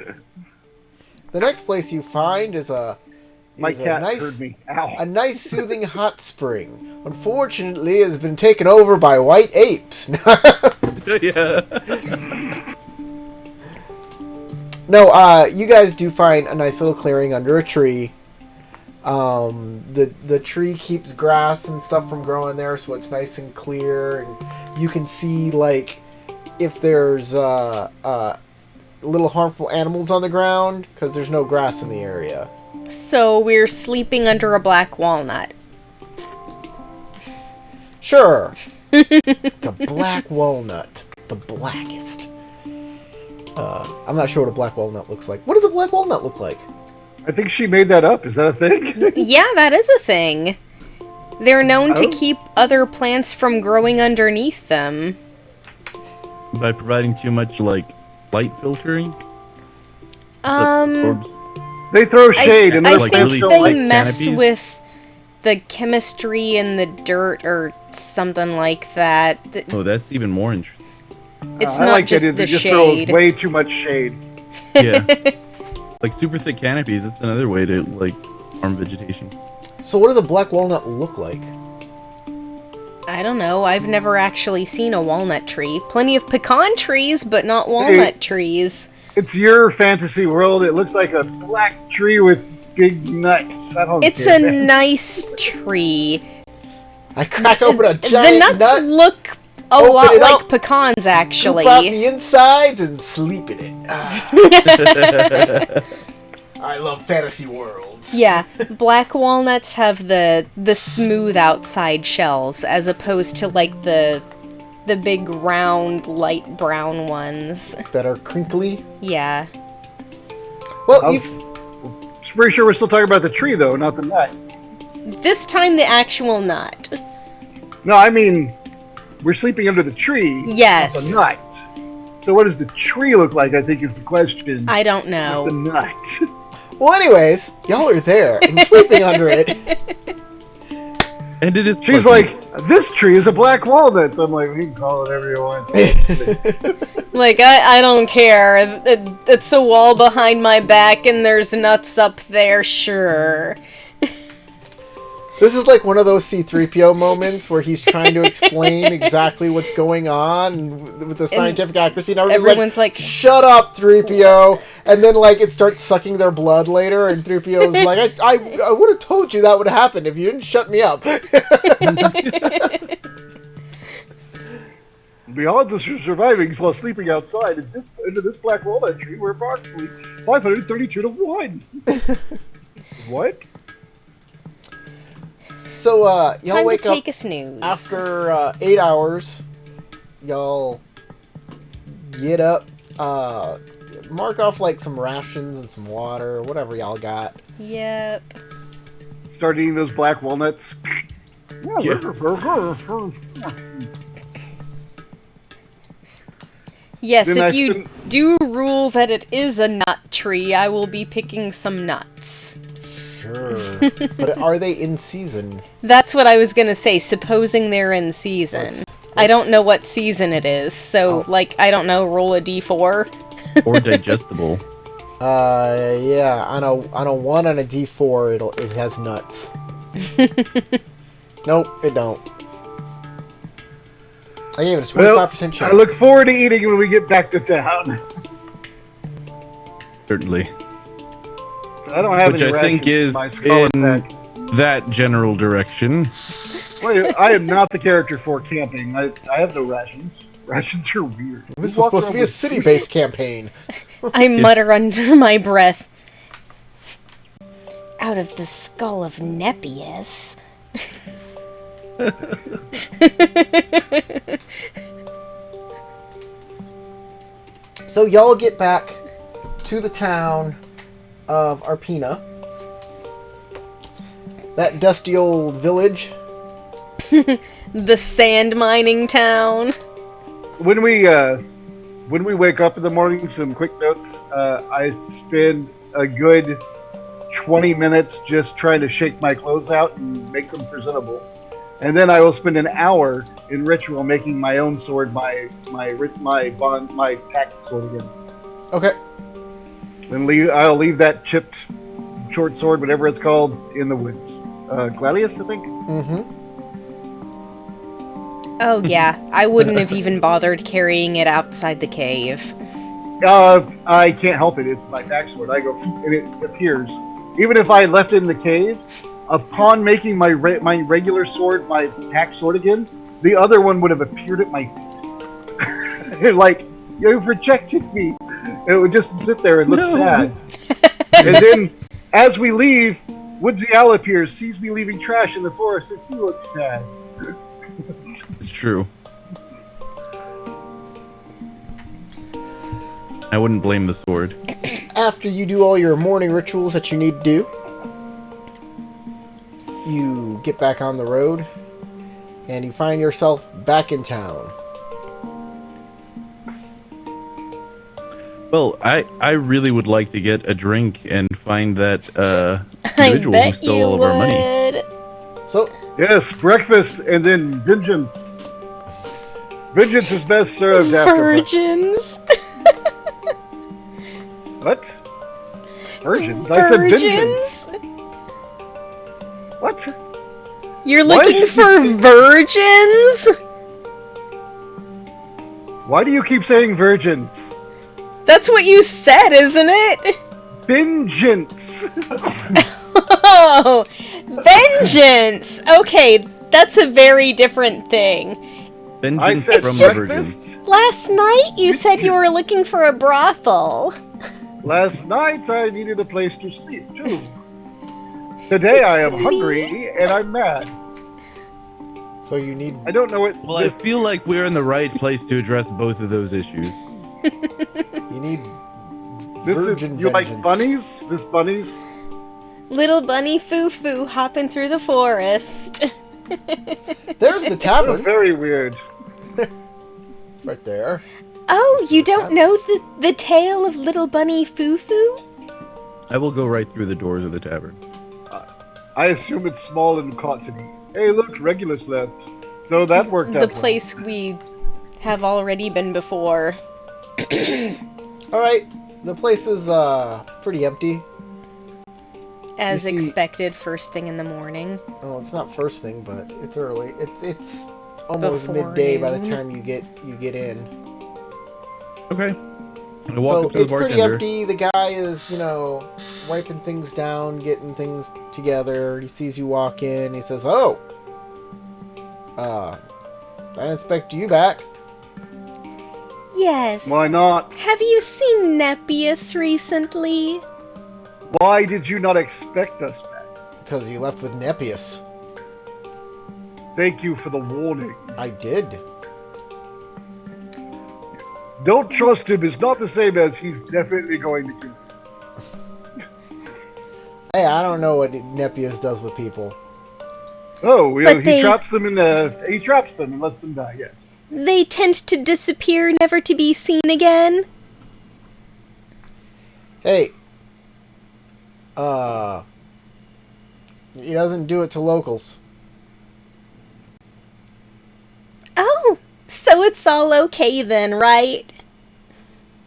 The next place you find is a My is cat a nice, heard me. Ow. a nice soothing hot spring. Unfortunately, it has been taken over by white apes. Yeah. No, you guys do find a nice little clearing under a tree. The tree keeps grass and stuff from growing there, so it's nice and clear, and you can see like if there's little harmful animals on the ground because there's no grass in the area. So we're sleeping under a black walnut. Sure, it's a black walnut, the blackest. I'm not sure what a black walnut looks like. What does a black walnut look like? I think she made that up. Is that a thing? Yeah, that is a thing. They're known to Oh. keep other plants from growing underneath them. By providing too much, like, light filtering? Um, They throw shade and I those like, think plants really don't they like mess canopies? with the chemistry in the dirt or something like that. Oh, that's even more interesting. It's I not like just that. They the just shade. throw way too much shade. Yeah. Like super thick canopies, that's another way to, like, harm vegetation. So what does a black walnut look like? I don't know. I've never actually seen a walnut tree. Plenty of pecan trees, but not walnut trees. It's your fantasy world. It looks like a black tree with big nuts. I don't It's care, a man. nice tree. I crack open a The giant nuts nut, look a open lot it like up, pecans, scoop out actually. the insides and sleep in it. Ah. I love fantasy worlds. Yeah, black walnuts have the smooth outside shells as opposed to like the big round light brown ones. That are crinkly. Yeah. Well, I'm you, pretty sure we're still talking about the tree, though, not the nut. This time the actual nut. No, I mean, we're sleeping under the tree, Yes. not the nut. So what does the tree look like, I think is the question. I don't Not the know. nut. well, anyways, y'all are there and sleeping under it. And it is She's pleasant. like, this tree is a black walnut. I'm like, we can call it whatever you want. Like, I don't care. It's a wall behind my back and there's nuts up there, sure. This is like one of those C-3PO moments where he's trying to explain exactly what's going on with the scientific accuracy, and Everyone's like, "Shut up, 3PO!" And then like it starts sucking their blood later, and 3PO's like, "I would have told you that would happen if you didn't shut me up." The odds of surviving while sleeping outside under this black walnut tree were approximately 532 to 1. What? So y'all time to wake up take a snooze. after 8 hours. Y'all get up, mark off like some rations and some water, whatever y'all got. Yep. Start eating those black walnuts. Yeah. Yes, Then if I you spend- do rule that it is a nut tree, I will be picking some nuts. Sure. But are they in season? That's what I was gonna say, supposing they're in season. I don't know what season it is, so, like, I don't know, roll a d4. Or digestible. Yeah, on a 1 on a D4, it has nuts. Nope, it don't. I gave it a 25% chance. I look forward to eating when we get back to town. Certainly. I don't have Which any I think rations is my skull in pack. that general direction. Wait, I am not the character for camping. I have no rations. Rations are weird. This We was walk supposed to around be a with city-based campaign. I mutter under my breath. Out of the skull of Nepius. So y'all get back to the town of Arpina. That dusty old village. The sand mining town. When we when we wake up in the morning, some quick notes. I spend a good 20 minutes just trying to shake my clothes out and make them presentable. And then I will spend an hour in ritual making my own sword, my pact sword again. Okay. And I'll leave that chipped short sword, whatever it's called, in the woods. Gladius, I think? Mm-hmm. Oh yeah, I wouldn't have even bothered carrying it outside the cave. I can't help it. It's my pact sword. I go, and it appears. Even if I left it in the cave, upon making my regular sword my pact sword again, the other one would have appeared at my feet. Like, you've rejected me. It would just sit there and look sad. And then, as we leave, Woodsy Owl appears, sees me leaving trash in the forest, and he looks sad. It's true. I wouldn't blame the sword. After you do all your morning rituals that you need to do, you get back on the road, and you find yourself back in town. Well, I really would like to get a drink and find that I individual who bet stole you all of our money. would. So, Yes, breakfast and then vengeance. Vengeance is best served after Virgins. What? Virgins? I said vengeance. Virgins? What? You're Why looking should for you virgins? Why do you keep saying virgins? That's what you said, isn't it? Vengeance! Oh, vengeance! Okay, that's a very different thing. I Vengeance said from just- the breakfast. virgins. Last night you said you were looking for a brothel. Last night I needed a place to sleep too. Today I am hungry and I'm mad. so you need I don't know what. Well, I feel like we're in the right place to address both of those issues. you need This is virgin you like vengeance. bunnies? This bunnies? Little bunny foo-foo hopping through the forest. There's the They're tavern. very weird. It's right there. Oh, you don't know the tale of little bunny foo-foo? I will go right through the doors of the tavern. I assume it's small and cottony. Hey, look, Regulus left. So that worked out. The well. place we have already been before. Alright, the place is pretty empty. As You see- expected, first thing in the morning. Well, it's not first thing, but it's early. It's almost Before midday by the noon. time you get in. Okay. I walk So up to the it's pretty bartender. empty. The guy is, wiping things down, getting things together. He sees you walk in. He says, "Oh, I didn't expect you back." Yes. Why not? Have you seen Nepius recently? Why did you not expect us back? Because you left with Nepius. Thank you for the warning. I did. Don't trust him is not the same as he's definitely going to kill you. Hey, I don't know what Nepius does with people. Oh, But he they- traps them he traps them and lets them die, yes. They tend to disappear, never to be seen again. Hey, he doesn't do it to locals. Oh, so it's all okay then, right?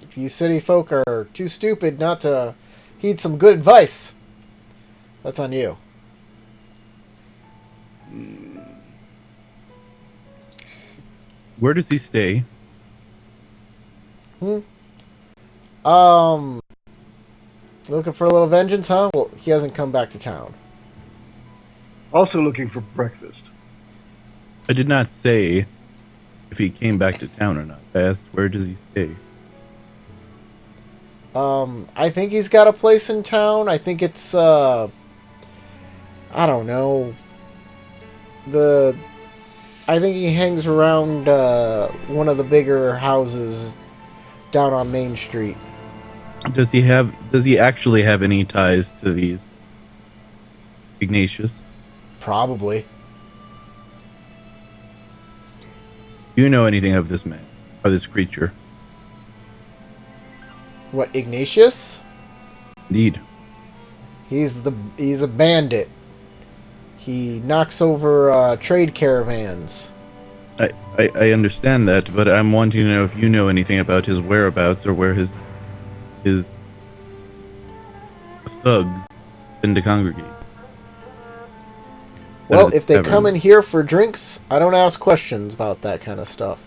If you city folk are too stupid not to heed some good advice, that's on you. Where does he stay? Looking for a little vengeance, huh? Well, he hasn't come back to town. Also looking for breakfast. I did not say if he came back to town or not. I asked where does he stay? I think he's got a place in town. I think it's, I don't know. I think he hangs around, one of the bigger houses down on Main Street. Does he actually have any ties to these Ignatius? Probably. Do you know anything of this man or this creature? What, Ignatius? Indeed. He's a bandit. He knocks over trade caravans. I understand that, but I'm wanting to know if you know anything about his whereabouts or where his thugs tend to congregate. Well, if they come in here for drinks, I don't ask questions about that kind of stuff.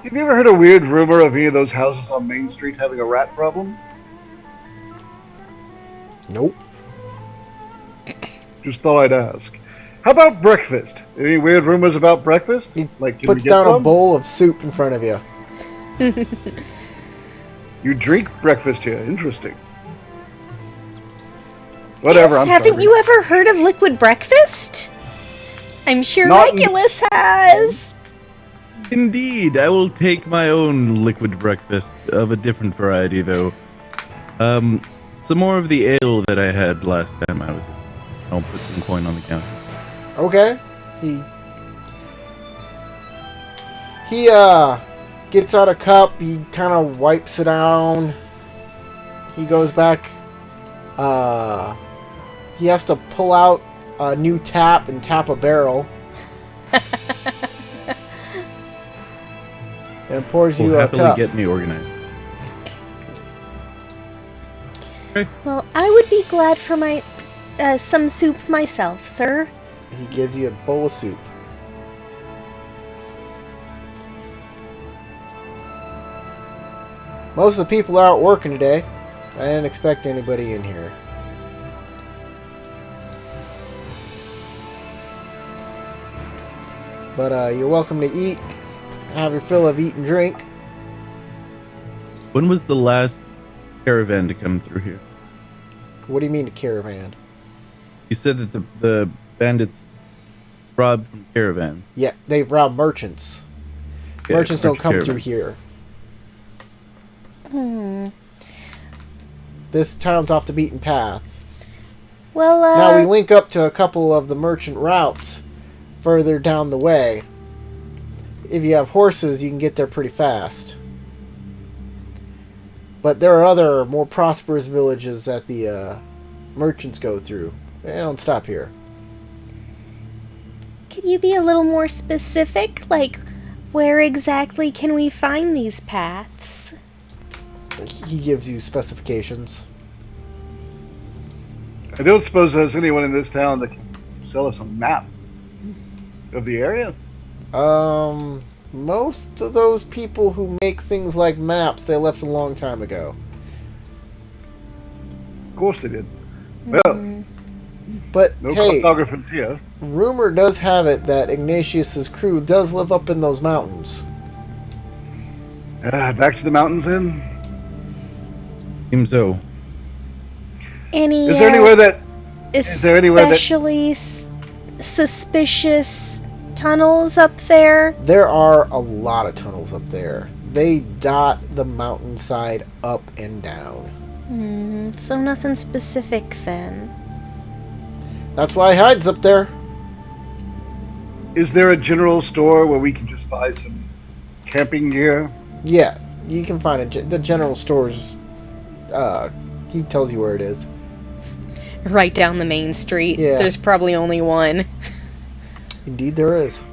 Have you ever heard a weird rumor of any of those houses on Main Street having a rat problem? Nope. Just thought I'd ask. How about breakfast? Any weird rumors about breakfast? He Like, can puts we get down a some? bowl of soup in front of you. You drink breakfast here. Interesting. Whatever, Yes, I'm haven't sorry. you ever heard of liquid breakfast? I'm sure Not- Regulus has. Indeed, I will take my own liquid breakfast of a different variety, though. Some more of the ale that I had last time I was. I'll put some coin on the counter. Okay. He gets out a cup, he kind of wipes it down. He goes back, he has to pull out a new tap and tap a barrel. And pours Will you a happily cup. get me organized. Well, I would be glad for my some soup myself, sir. He gives you a bowl of soup. Most of the people are out working today. I didn't expect anybody in here. But you're welcome to eat. Have your fill of eat and drink. When was the last caravan to come through here? What do you mean a caravan? You said that the bandits robbed from caravans. Yeah, they've robbed merchants. Yeah, Merchants don't merchant come caravan. through here. Hmm. This town's off the beaten path. Well, Now we link up to a couple of the merchant routes further down the way. If you have horses, you can get there pretty fast. But there are other more prosperous villages that the merchants go through. They don't stop here. could you be a little more specific? Like, where exactly can we find these paths? He gives you specifications. I don't suppose there's anyone in this town that can sell us a map of the area. Most of those people who make things like maps, they left a long time ago. Of course they did. Well, But no hey, cartographers here. rumor does have it that Ignatius's crew does live up in those mountains. Back to the mountains then. Seems so. Any Is there anywhere that there anywhere that- especially suspicious tunnels up there? There are a lot of tunnels up there. They dot the mountainside up and down. So nothing specific then. That's why he hides up there. is there a general store where we can just buy some camping gear? Yeah, you can find it. The general stores. He tells you where it is. Right down the main street. Yeah. There's probably only one. Indeed, there is.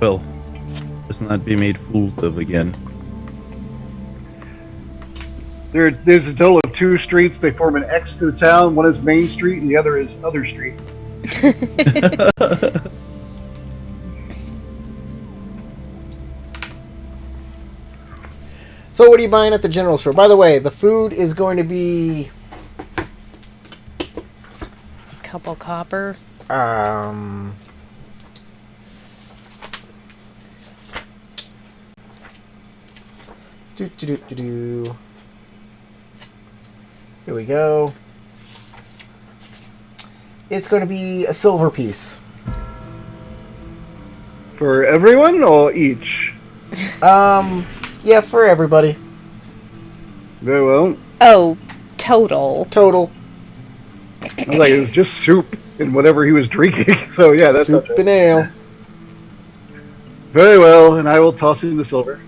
Well, let's not be made fools of again. There's a total of 2 streets. They form an X to the town. One is Main Street, and the other is Other Street. So, what are you buying at the general store? By the way, the food is going to be Couple copper. Do. Here we go. It's going to be a silver piece. For everyone or each? Yeah, for everybody. Very well. Oh, total. Total. I was like, it was just soup and whatever he was drinking. So yeah, that's Soup not and ale. Very well, and I will toss in the silver.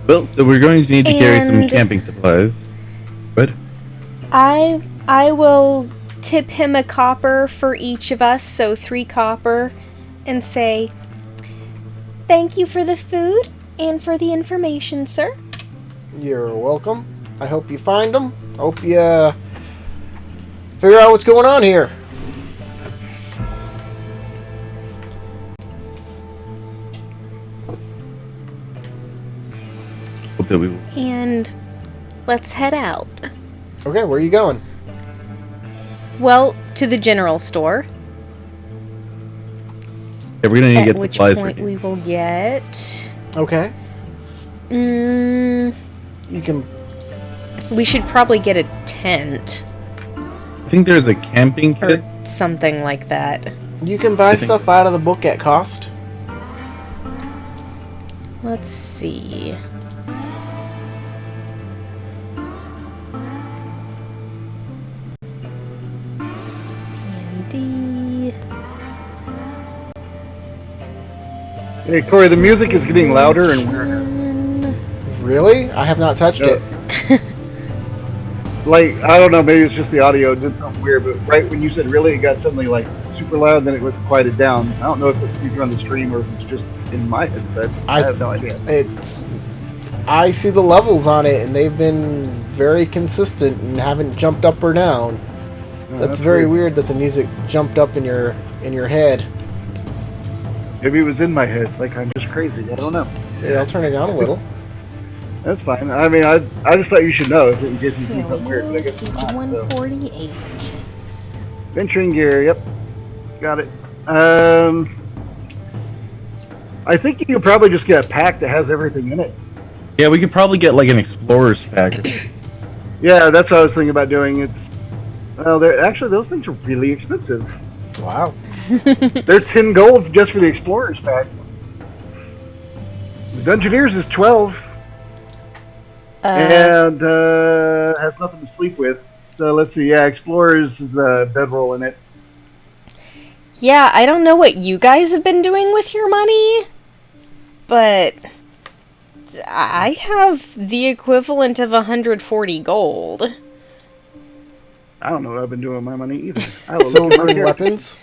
Well, so we're going to need to carry some And- camping supplies. But I will tip him a copper for each of us, so 3 copper, and say, "Thank you for the food and for the information, sir." You're welcome. I hope you find them. Hope you figure out what's going on here. hope that we will. And let's head out. Okay, where are you going? Well, to the general store. Yeah, we're gonna need to At get which supplies point for we will get. Okay. Mm, You can. we should probably get a tent I think there's a camping kit. or something like that. You can buy think- stuff out of the book at cost. Let's see. Candy. Hey, Corey, the music is getting louder and weirder. Really? I have not touched Yeah. it. Like, I don't know, maybe it's just the audio did something weird, but right when you said really, it got suddenly like super loud, then it went quieted down. I don't know if it's speaker on the stream or if it's just in my headset. I have no idea. It's. I see the levels on it, and they've been very consistent and haven't jumped up or down. That's very weird that the music jumped up in your head. Maybe it was in my head, like I'm just crazy. I don't know. Yeah, I'll turn it down a little. That's fine. I mean, I just thought you should know in case you see Here we something weird, go. but I guess it's Page not. So. 148. Venturing gear, yep. Got it. I think you could probably just get a pack that has everything in it. Yeah, we could probably get like an explorer's pack. Yeah, that's what I was thinking about doing. Well, they're actually those things are really expensive. Wow. They're 10 gold just for the explorer's pack. The Dungeoneers is 12 and has nothing to sleep with. So let's see. Yeah, explorers is the bedroll in it. Yeah, I don't know what you guys have been doing with your money, but I have the equivalent of 140 gold. I don't know what I've been doing with my money either. I don't Silver look and here. weapons.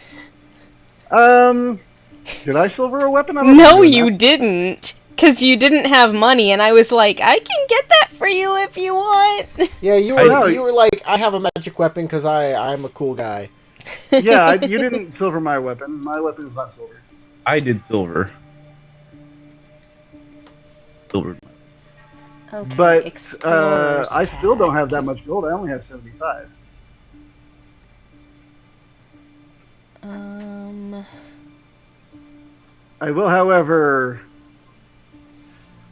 Did I silver a weapon? I don't No, remember you that. didn't. Because you didn't have money, and I was like, I can get that for you if you want. Yeah, you know. were like, I have a magic weapon because I'm a cool guy. Yeah, you didn't silver my weapon. My weapon is not silver. I did silver. Silver. Okay, But explorer's I still don't pack. have that much gold. I only have 75. I will, however.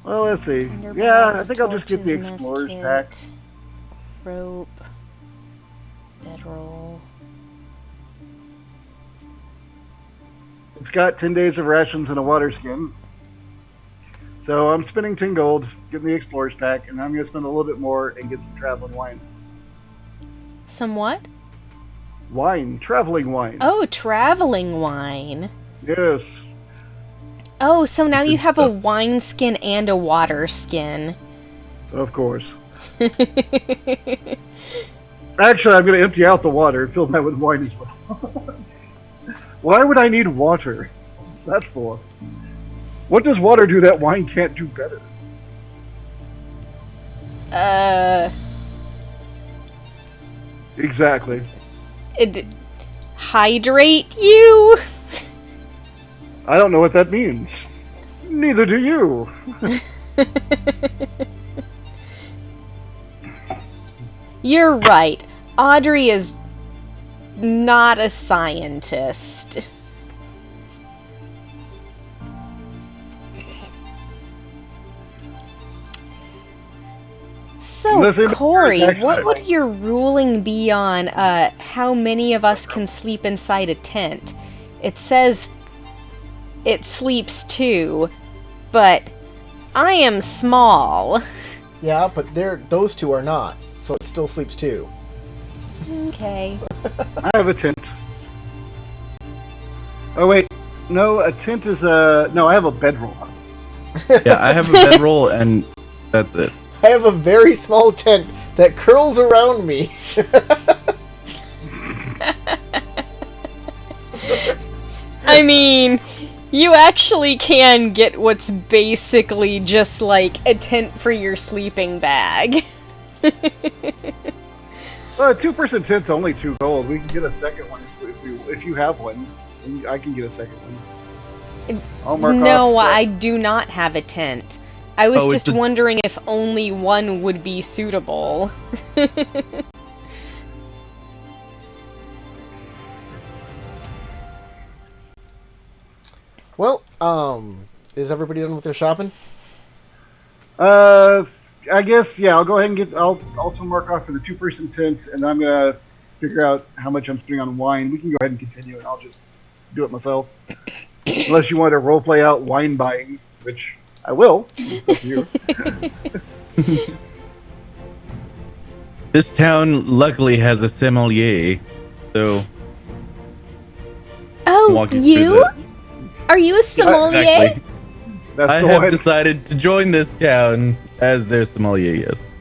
Well, let's see. Yeah, I think I'll just get the torches, explorer's mess pack. kit, rope, bedroll. It's got 10 days of rations and a water skin. So I'm spending 10 gold, getting the explorer's pack, and I'm going to spend a little bit more and get some traveling wine. Somewhat? Wine, traveling wine. Oh, traveling wine. Yes. Oh, so now you have a wine skin and a water skin. Of course. Actually, I'm going to empty out the water and fill that with wine as well. Why would I need water? What's that for? What does water do that wine can't do better? Exactly. It hydrate you? I don't know what that means. Neither do you. You're right. Audrey is not a scientist. So, Listen, Corey, actually- what would your ruling be on how many of us can sleep inside a tent? It says it sleeps 2, but I am small. Yeah, but those two are not, so it still sleeps too. Okay. I have a tent. Oh wait, no, a tent is a no. I have a bedroll. Yeah, I have a bedroll, and that's it. I have a very small tent that curls around me. I mean, you actually can get what's basically just like a tent for your sleeping bag. Well, a two-person tent's only 2 gold. We can get a second one if you have one. I can get a second one. I'll mark No, off, I do not have a tent. I was Oh, it's just the- wondering if only one would be suitable. Well, is everybody done with their shopping? I guess yeah. I'll go ahead and get. I'll also mark off for the two-person tent, and I'm gonna figure out how much I'm spending on wine. We can go ahead and continue, and I'll just do it myself. Unless you want to roleplay out wine buying, which I will. It's up to you. This town luckily has a sommelier, so Oh, walk you you? through that. Are you a sommelier? Exactly. That's I the have one. decided to join this town as their sommelier. Yes,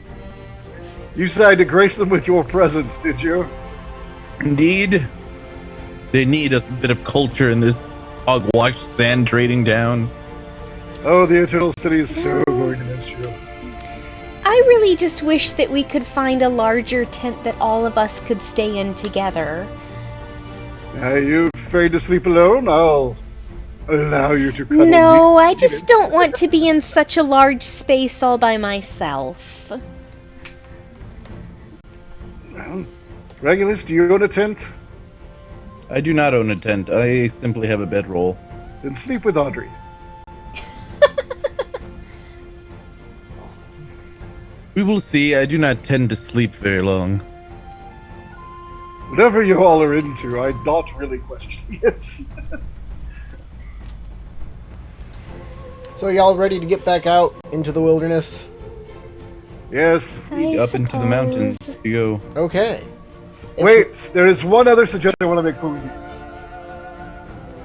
You decided to grace them with your presence, did you? indeed. They need a bit of culture in this hogwash sand trading town. Oh, the Eternal City is so going to miss you. I really just wish that we could find a larger tent that all of us could stay in together. Are you afraid to sleep alone? I'll allow you to cuddle No, me. I just don't want to be in such a large space all by myself. Well, Regulus, do you own a tent? I do not own a tent. I simply have a bedroll. Then sleep with Audrey. We will see. I do not tend to sleep very long. Whatever you all are into, I'm not really questioning it. So y'all ready to get back out into the wilderness? Yes. I Up into the mountains suppose. you go. Okay. It's- Wait, there is one other suggestion I want to make for you.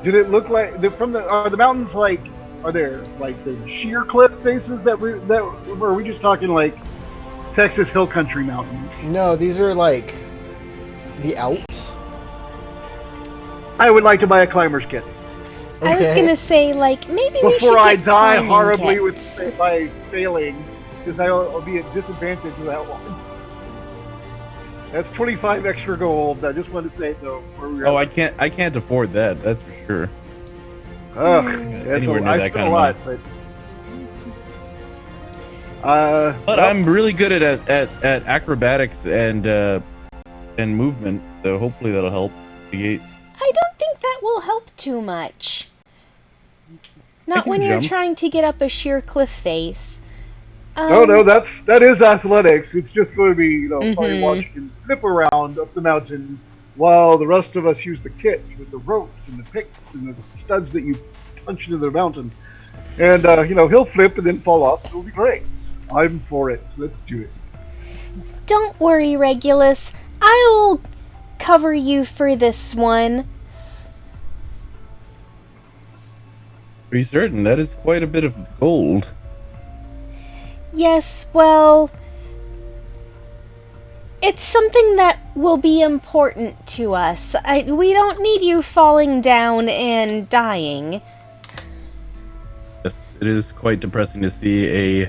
Did it look like are the mountains like are there like some sheer cliff faces or are we just talking like Texas hill country mountains? No, these are like the Alps. I would like to buy a climber's kit I was Okay. gonna say, like, maybe we should before I get die climbing horribly kits. by failing, because I'll be at disadvantage with that one. That's 25 extra gold. I just wanted to say it though. Before we Oh, I can't afford that. That's for sure. Ugh, Anywhere near I that spent kind a of lot, but But well, I'm really good at acrobatics and movement, so hopefully that'll help negate. I don't think that will help too much. Not can when you're jump. trying to get up a sheer cliff face. no, that is athletics. It's just going to be probably Mhm. watching him flip around up the mountain while the rest of us use the kit with the ropes and the picks and the studs that you punch into the mountain. And he'll flip and then fall off. It'll be great. I'm for it. Let's do it. Don't worry, Regulus. I'll cover you for this one. Are you certain? That is quite a bit of gold. Yes, well, it's something that will be important to us. We don't need you falling down and dying. Yes, it is quite depressing to see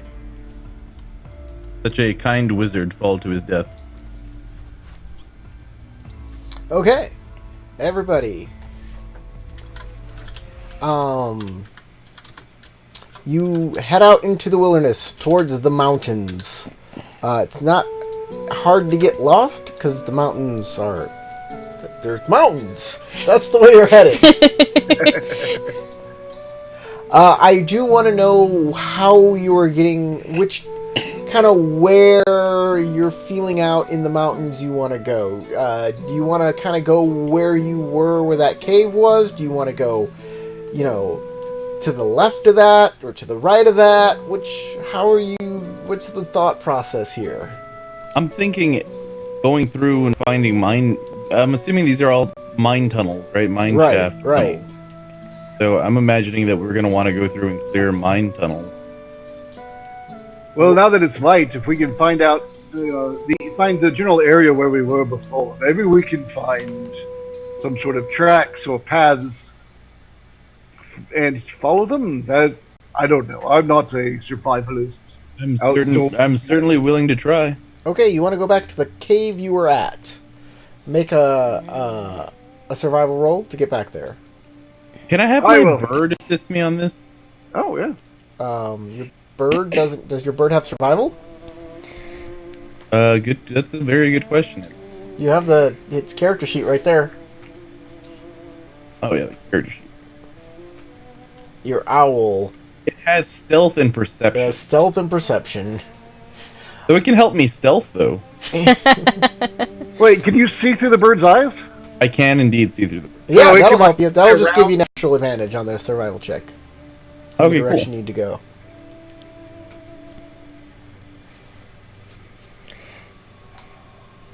such a kind wizard fall to his death. Okay, everybody. You head out into the wilderness towards the mountains. It's not hard to get lost because the mountains are. There's mountains. That's the way you're headed. I do want to know how you are getting, which kind of where you're feeling out in the mountains you want to go. Do you want to kind of go where you were, where that cave was? Do you want to go, to the left of that or to the right of that? What's the thought process here? I'm thinking going through and finding mine. I'm assuming these are all mine tunnels, right? Mine shaft. Right. So I'm imagining that we're gonna want to go through and clear mine tunnel. Well, now that it's light, if we can find out, find the general area where we were before, maybe we can find some sort of tracks or paths and follow them. That I don't know. I'm not a survivalist. I'm certainly willing to try. Okay, you want to go back to the cave you were at. Make a survival roll to get back there. Can I have my bird assist me on this? Oh yeah. Your bird doesn't. Does your bird have survival? Good. That's a very good question. You have its character sheet right there. Oh yeah, the character sheet. Your owl. It has stealth and perception. Has stealth and perception. So it can help me stealth though. Wait, can you see through the bird's eyes? I can indeed see through the bird. Yeah, So it that'll can, help you. That'll just around- give you natural advantage on the survival check. Okay, The direction cool. you need to go.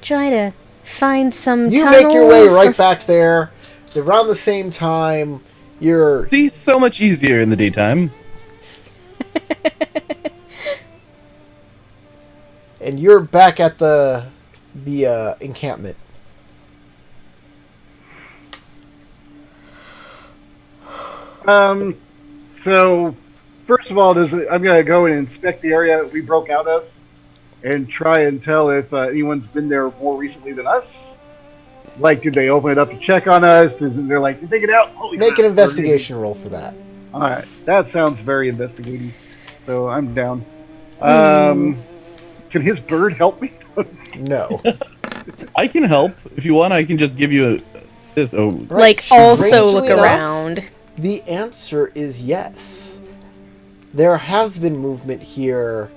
Try to find some You tunnels. make your way right back there. Around the same time, you're See, so much easier in the daytime. and you're back at the encampment. So first of all, I'm gonna go and inspect the area that we broke out of, and try and tell if anyone's been there more recently than us. Like, did they open it up to check on us? They're like, did they get out? Holy Make crap, an investigation roll for that. All right, that sounds very investigating. So I'm down. Can his bird help me? No. I can help if you want. I can just give you this. Oh, Right, Like, also strangely look enough, around. The answer is yes. There has been movement here.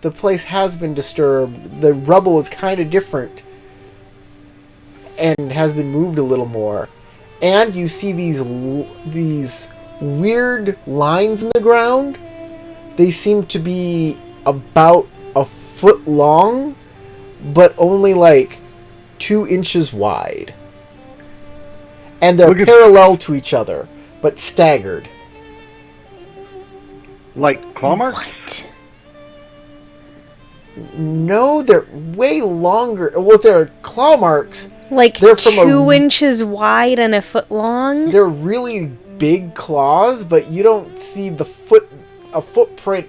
The place has been disturbed. The rubble is kind of different and has been moved a little more. And you see these weird lines in the ground. They seem to be about a foot long, but only like 2 inches wide. And they're Look at- parallel to each other, but staggered. Like claw marks? What? No, they're way longer. Well, they're claw marks. Like They're from 2 inches wide and a foot long? They're really big claws, but you don't see a footprint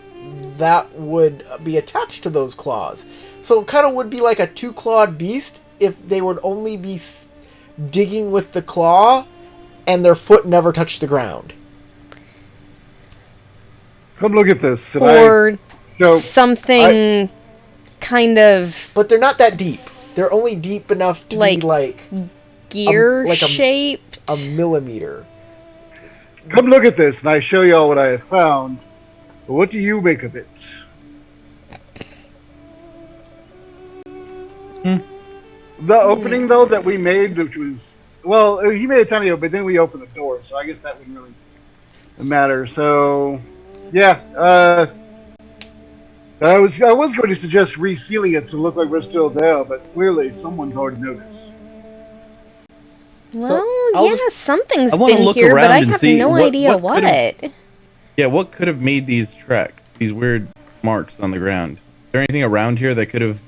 that would be attached to those claws. So it kind of would be like a 2-clawed beast if they would only be digging with the claw and their foot never touched the ground. Come look at this. And Or so something kind of But they're not that deep. They're only deep enough to Like- be like gear like shaped. a millimeter. come look at this, and I show you all what I have found. What do you make of it? The opening, though, that we made, which was... Well, he made a tiny opening, but then we opened the door, so I guess that wouldn't really matter. So, yeah. I was going to suggest resealing it to look like we're still there, but clearly someone's already noticed. Well, I'll yeah, just- something's I wanna been look here, but around I and have see no what idea could've- what. yeah. What could have made these tracks? These weird marks on the ground. Is there anything around here that could have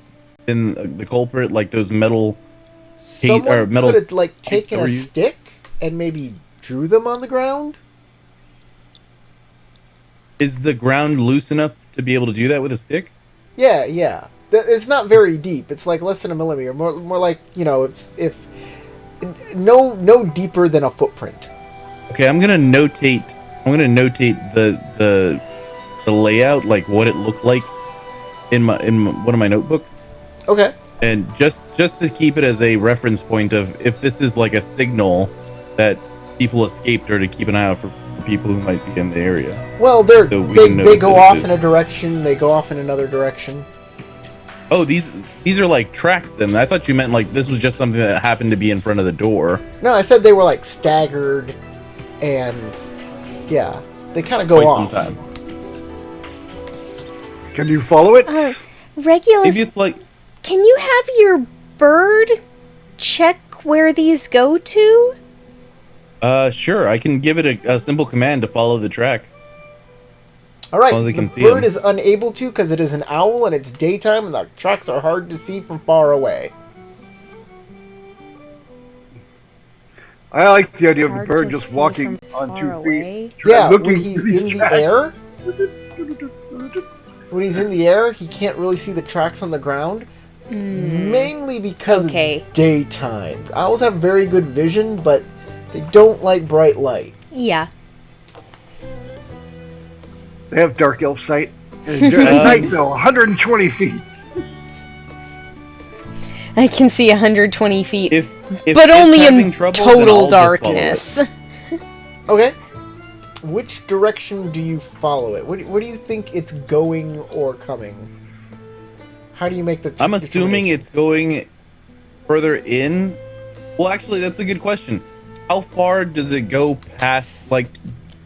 been the culprit? Like those metal. Someone or metal could have like taken a or you- stick and maybe drew them on the ground. Is the ground loose enough to be able to do that with a stick? Yeah, yeah. It's not very deep. It's like less than a millimeter. More like, you know, it's no deeper than a footprint. Okay, I'm gonna notate the layout, like what it looked like in one of my notebooks, Okay. and just to keep it as a reference point of if this is like a signal that people escaped, or to keep an eye out for people who might be in the area. Well, So we they can notice go that it off is. in a direction. They go off in another direction. Oh, these are like tracks. Then I thought you meant like this was just something that happened to be in front of the door. No, I said they were like staggered, and yeah, they kind of go Quite off. some time. Can you follow it? Regulus, Maybe it's like can you have your bird check where these go to? Sure. I can give it a simple command to follow the tracks. All right, As long as I the can see bird 'em. is unable to because it is an owl and it's daytime and the tracks are hard to see from far away. I like the idea of the Hard bird to just see walking from on far 2 away. feet, Yeah, looking when he's through these in the tracks. air, when he's in the air, he can't really see the tracks on the ground. Mainly because Okay. it's daytime. Owls have very good vision, but they don't like bright light. Yeah. They have dark elf sight. And at night, though, 120 feet. I can see 120 feet, If but it's only having in trouble, then I'll total just follow it. darkness. Okay. Which direction do you follow it? Where do you think it's going or coming? How do you make the? I'm assuming determination? it's going further in. Well, actually, that's a good question. How far does it go past, like,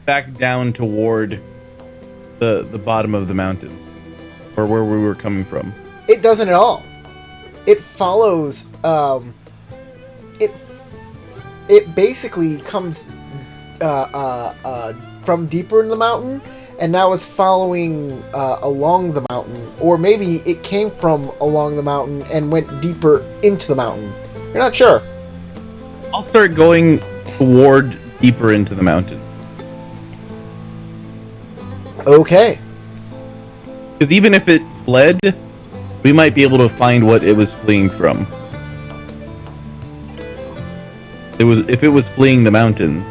back down toward the bottom of the mountain, or where we were coming from? It doesn't at all. It follows. It basically comes from deeper in the mountain, and now it's following along the mountain, or maybe it came from along the mountain and went deeper into the mountain. You're not sure. I'll start going toward deeper into the mountain, Okay. because even if it fled, we might be able to find what it was fleeing from. If it was fleeing the mountain,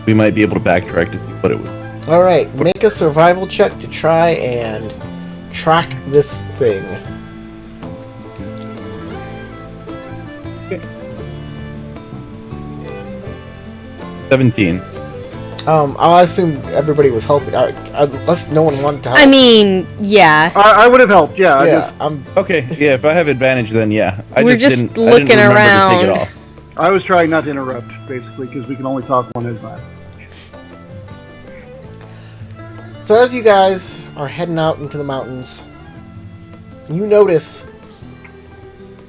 we might be able to backtrack to see what it was. All right. Make a survival check to try and track this thing. 17. I'll assume everybody was helping, unless no one wanted to help. I mean, yeah. I would have helped, yeah. I yeah, just, I'm. Okay, yeah. If I have advantage, then yeah. We're just didn't looking remember to take it around. off. I was trying not to interrupt, basically, because we can only talk one at a time. So as you guys are heading out into the mountains, you notice,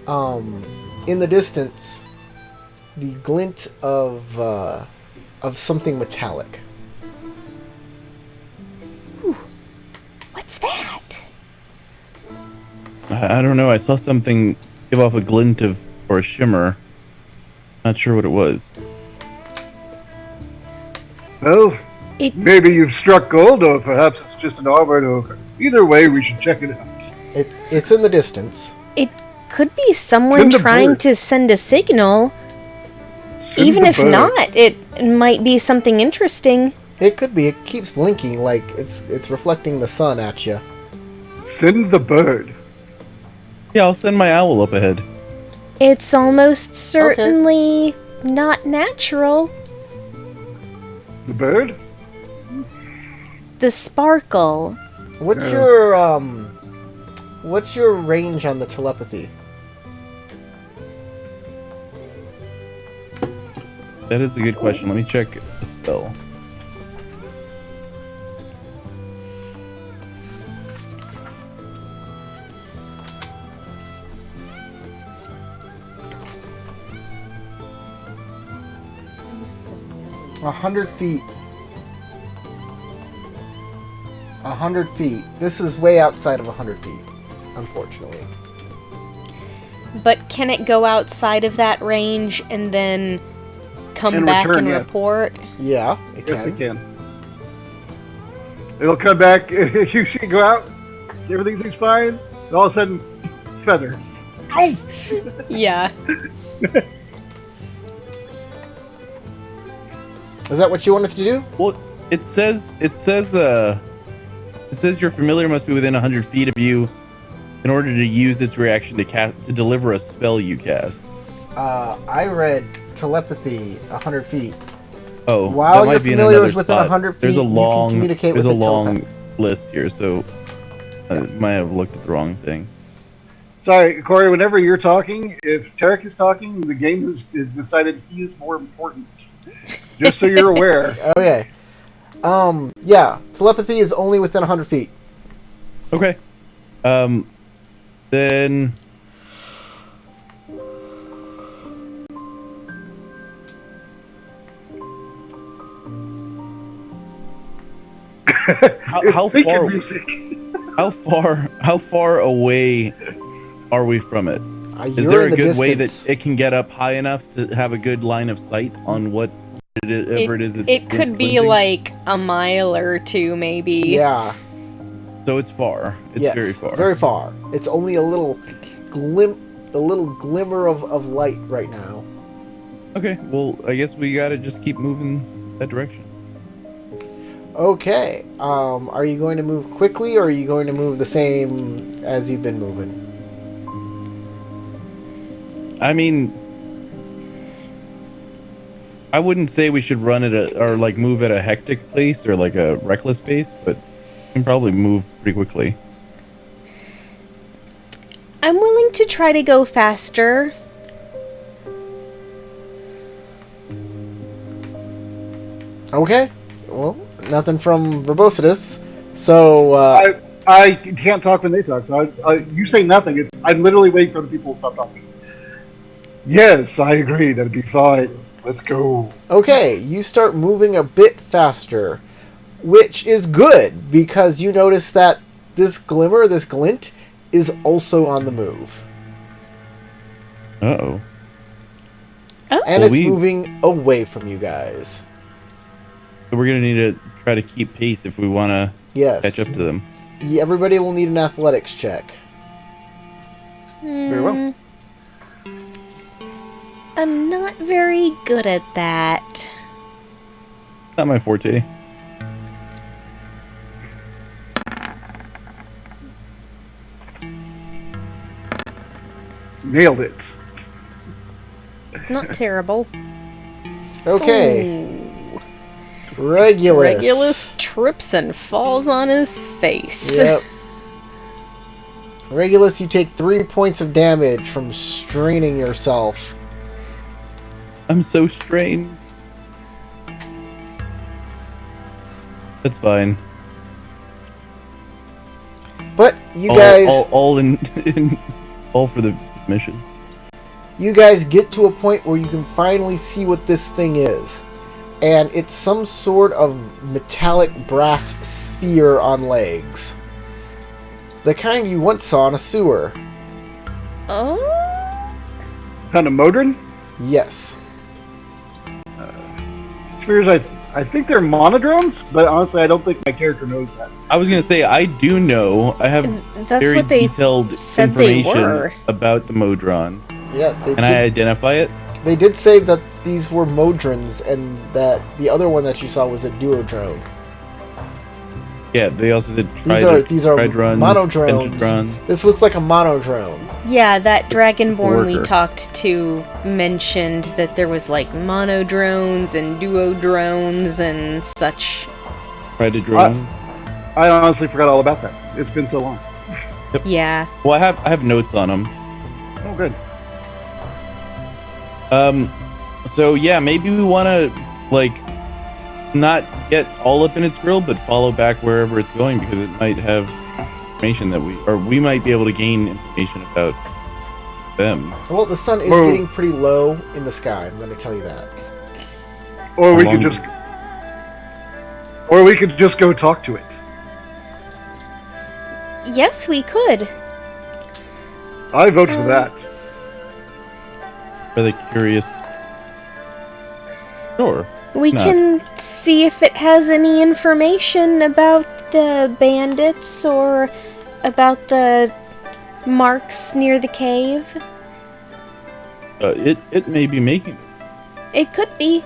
in the distance, the glint of something metallic. What's that? I don't know. I saw something give off a glint of or a shimmer. Not sure what it was. Well, It maybe you've struck gold, or perhaps it's just an arbor. Either way, we should check it out. It's in the distance. it could be someone Send a trying bird. to send a signal. Send Even the if bird. not, it might be something interesting. It could be. It keeps blinking like it's reflecting the sun at you. Send the bird. Yeah, I'll send my owl up ahead. It's almost certainly not natural. The bird? The sparkle. What's your range on the telepathy? That is a good question. Let me check the spell. A 100 feet. 100 feet. This is way outside of 100 feet, unfortunately. But can it go outside of that range and then come And back return, and yeah. report? Yeah, it Yes, can. it can. It'll come back. You see, go out. Everything seems fine. And all of a sudden, feathers. Oh! Yeah. Is that what you want us to do? Well, it says your familiar must be within 100 feet of you in order to use its reaction to deliver a spell you cast. I read telepathy 100 feet. Oh, While that might your be in familiar another is within spot. 100 There's feet, a you can long, communicate there's with a the long telepath. list here, so I might have looked at the wrong thing. Sorry, Corey, whenever you're talking, if Tarek is talking, the game has decided he is more important. Just so you're aware. Okay. Yeah, telepathy is only within 100 feet. Okay. Then How thinking far? music. How far away are we from it? Is You're there in a the good way distance. that it can get up high enough to have a good line of sight on whatever it is? It could be glinting? like a mile or two, maybe. Yeah. So it's far. It's Yes, very far. Very far. It's only a little glimmer of light right now. Okay. Well, I guess we gotta just keep moving that direction. Okay. Are you going to move quickly, or are you going to move the same as you've been moving? I mean, I wouldn't say we should run or like move at a hectic pace or like a reckless pace, but we can probably move pretty quickly. I'm willing to try to go faster. Okay. Well, nothing from Verbositus. So, I can't talk when they talk. So you say nothing. I'm literally waiting for the people to stop talking. Yes, I agree. That'd be fine. Let's go. okay, you start moving a bit faster, which is good because you notice that this glimmer, this glint, is also on the move. Uh-oh. Oh. And Well, it's moving away from you guys. So we're gonna need to try to keep pace if we want to Yes. catch up to them. Everybody will need an athletics check. Very well. I'm not very good at that. Not my forte. Nailed it. Not terrible. Okay. Ooh. Regulus. Regulus trips and falls on his face. Yep. Regulus, you take 3 points of damage from straining yourself. I'm so strained. That's fine. But you guys, all all for the mission. you guys get to a point where you can finally see what this thing is. And it's some sort of metallic brass sphere on legs. The kind you once saw in a sewer. Oh? Kind of Modron? Yes. Spheres, I think they're monodrones, but honestly, I don't think my character knows that. I was gonna say I do know. I have That's very what they detailed said they information were. about the Modron. Yeah, they Can I identify it? They did say that these were Modrons and that the other one that you saw was a Duodrone. Yeah, they also did These are Tridrons, monodrones. Pentadrons. This looks like a monodrone. Yeah, that Dragonborn we Worker. talked to mentioned that there was like monodrones and duodrones and such. Predadrone. I honestly forgot all about that. It's been so long. Yeah. Well, I have notes on them. Oh, good. So yeah, maybe we want to like not get all up in its grill, but follow back wherever it's going because it might have information that we might be able to gain information about them. Well, the sun is Whoa. getting pretty low in the sky. I'm going to tell you that. Or we How could long- just, or we could just go talk to it. Yes, we could. I vote for that. Rather curious. Sure. We No. can see if it has any information about the bandits or about the marks near the cave. It may be making. It could be.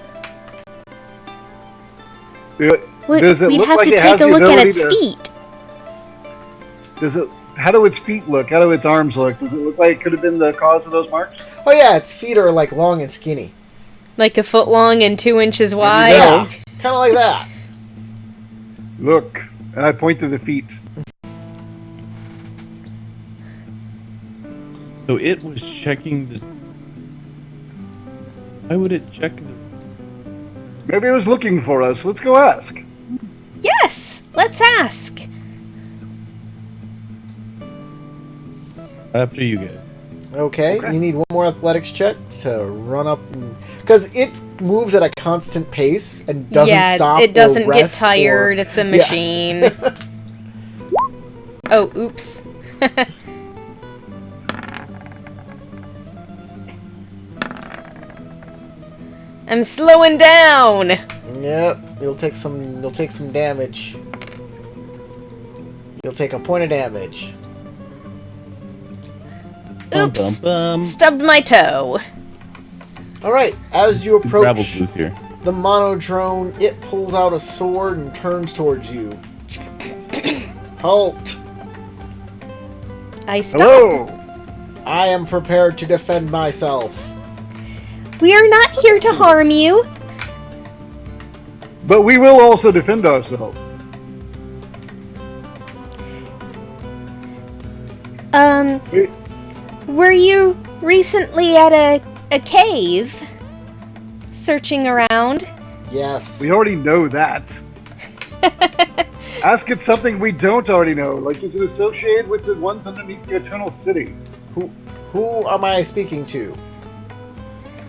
Does it We'd look have like to it has take a the look at ability its to- feet. Does it? How do its feet look? How do its arms look? Does it look like it could have been the cause of those marks? Oh yeah, its feet are like long and skinny. Like a foot long and 2 inches wide. Yeah, kind of like that. Look, and I point to the feet. So it was checking the. Why would it check the? Maybe it was looking for us. Let's go ask. Yes! Let's ask. After you guys. Okay, Okay. you need one more athletics check to run up, because it moves at a constant pace and doesn't yeah, stop. it doesn't or get rest tired. Or, It's a machine. Oh, oops. I'm slowing down. Yep, you'll take some. You'll take some damage. You'll take a point of damage. Oops. Bum. Stubbed my toe. All right, as you Gravel's approach loose here. the monodrone, it pulls out a sword and turns towards you. Halt! I stopped. Hello. I am prepared to defend myself. We are not here to harm you. But we will also defend ourselves. We- Were you recently at a cave? Searching around? Yes. We already know that. Ask it something we don't already know. Like, is it associated with the ones underneath the Eternal City? Who am I speaking to?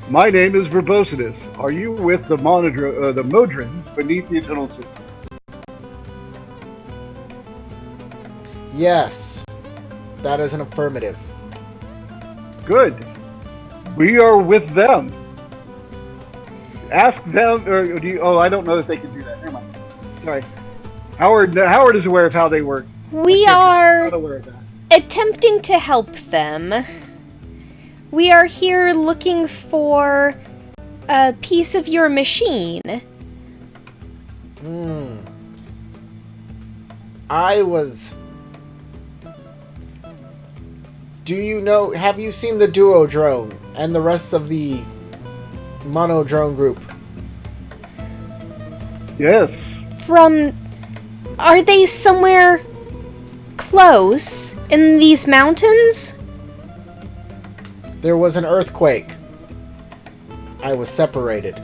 My name is Verbosidus. Are you with the Modrons beneath the Eternal City? Yes. That is an affirmative. Good. We are with them. Ask them, or do you? Oh, I don't know that they can do that. Never mind. Sorry. Howard is aware of how they work. We I'm are not aware of that. attempting to help them. We are here looking for a piece of your machine. I was... Do you know... Have you seen the Duo drone and the rest of the Mono drone group? Yes. Are they somewhere close in these mountains? There was an earthquake. I was separated.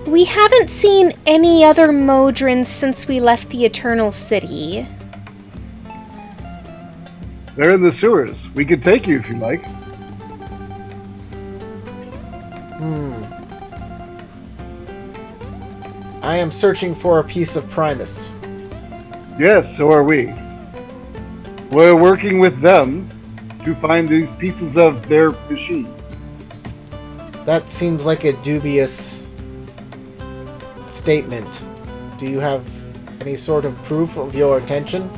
We haven't seen any other Modrons since we left the Eternal City. They're in the sewers. We could take you if you like. I am searching for a piece of Primus. Yes, so are we. We're working with them to find these pieces of their machine. That seems like a dubious statement. Do you have any sort of proof of your intention?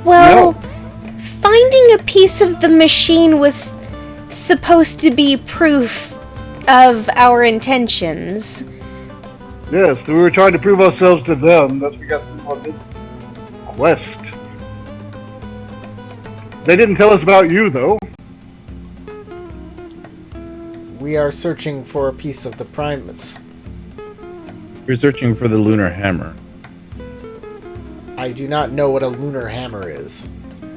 Well, No. finding a piece of the machine was supposed to be proof of our intentions. Yes, we were trying to prove ourselves to them. That's why we got sent on this quest. They didn't tell us about you, though. We are searching for a piece of the Primus. We're searching for the lunar hammer. I do not know what a lunar hammer is.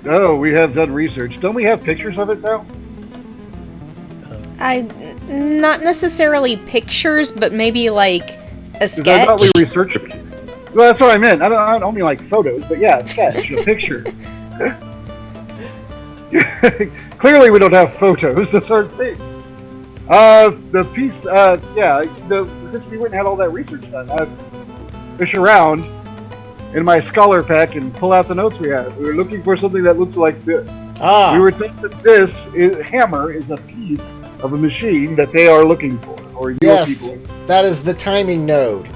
No, we have done research. Don't we have pictures of it, though? Not necessarily pictures, but maybe like a Because I sketch. thought we researched it. Well, that's what I meant. I don't mean like photos, but yeah, a sketch, a picture. Clearly, we don't have photos. Those aren't things. The piece, because we wouldn't have all that research done. I fish around in my scholar pack and pull out the notes we had. We were looking for something that looks like this. Ah, We were told that hammer is a piece of a machine that they are looking for, or your yes, people. that is the timing node.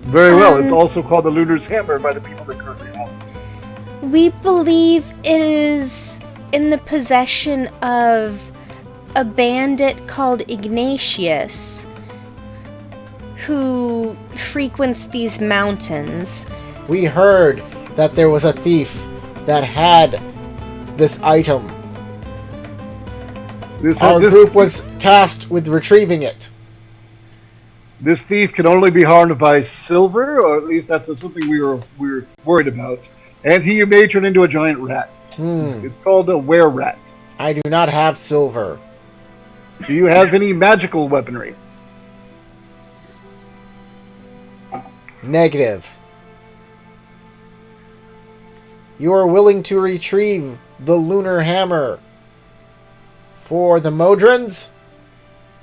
Very well. It's also called the Luna's Hammer by the people that currently have it. We believe it is in the possession of a bandit called Ignatius, who frequents these mountains. We heard that there was a thief that had this item. Our group was tasked with retrieving it. This thief can only be harmed by silver, or at least that's something we were worried about. And he may turn into a giant rat. It's called a were-rat. I do not have silver. Do you have any magical weaponry? Negative. You are willing to retrieve the lunar hammer for the Modrons?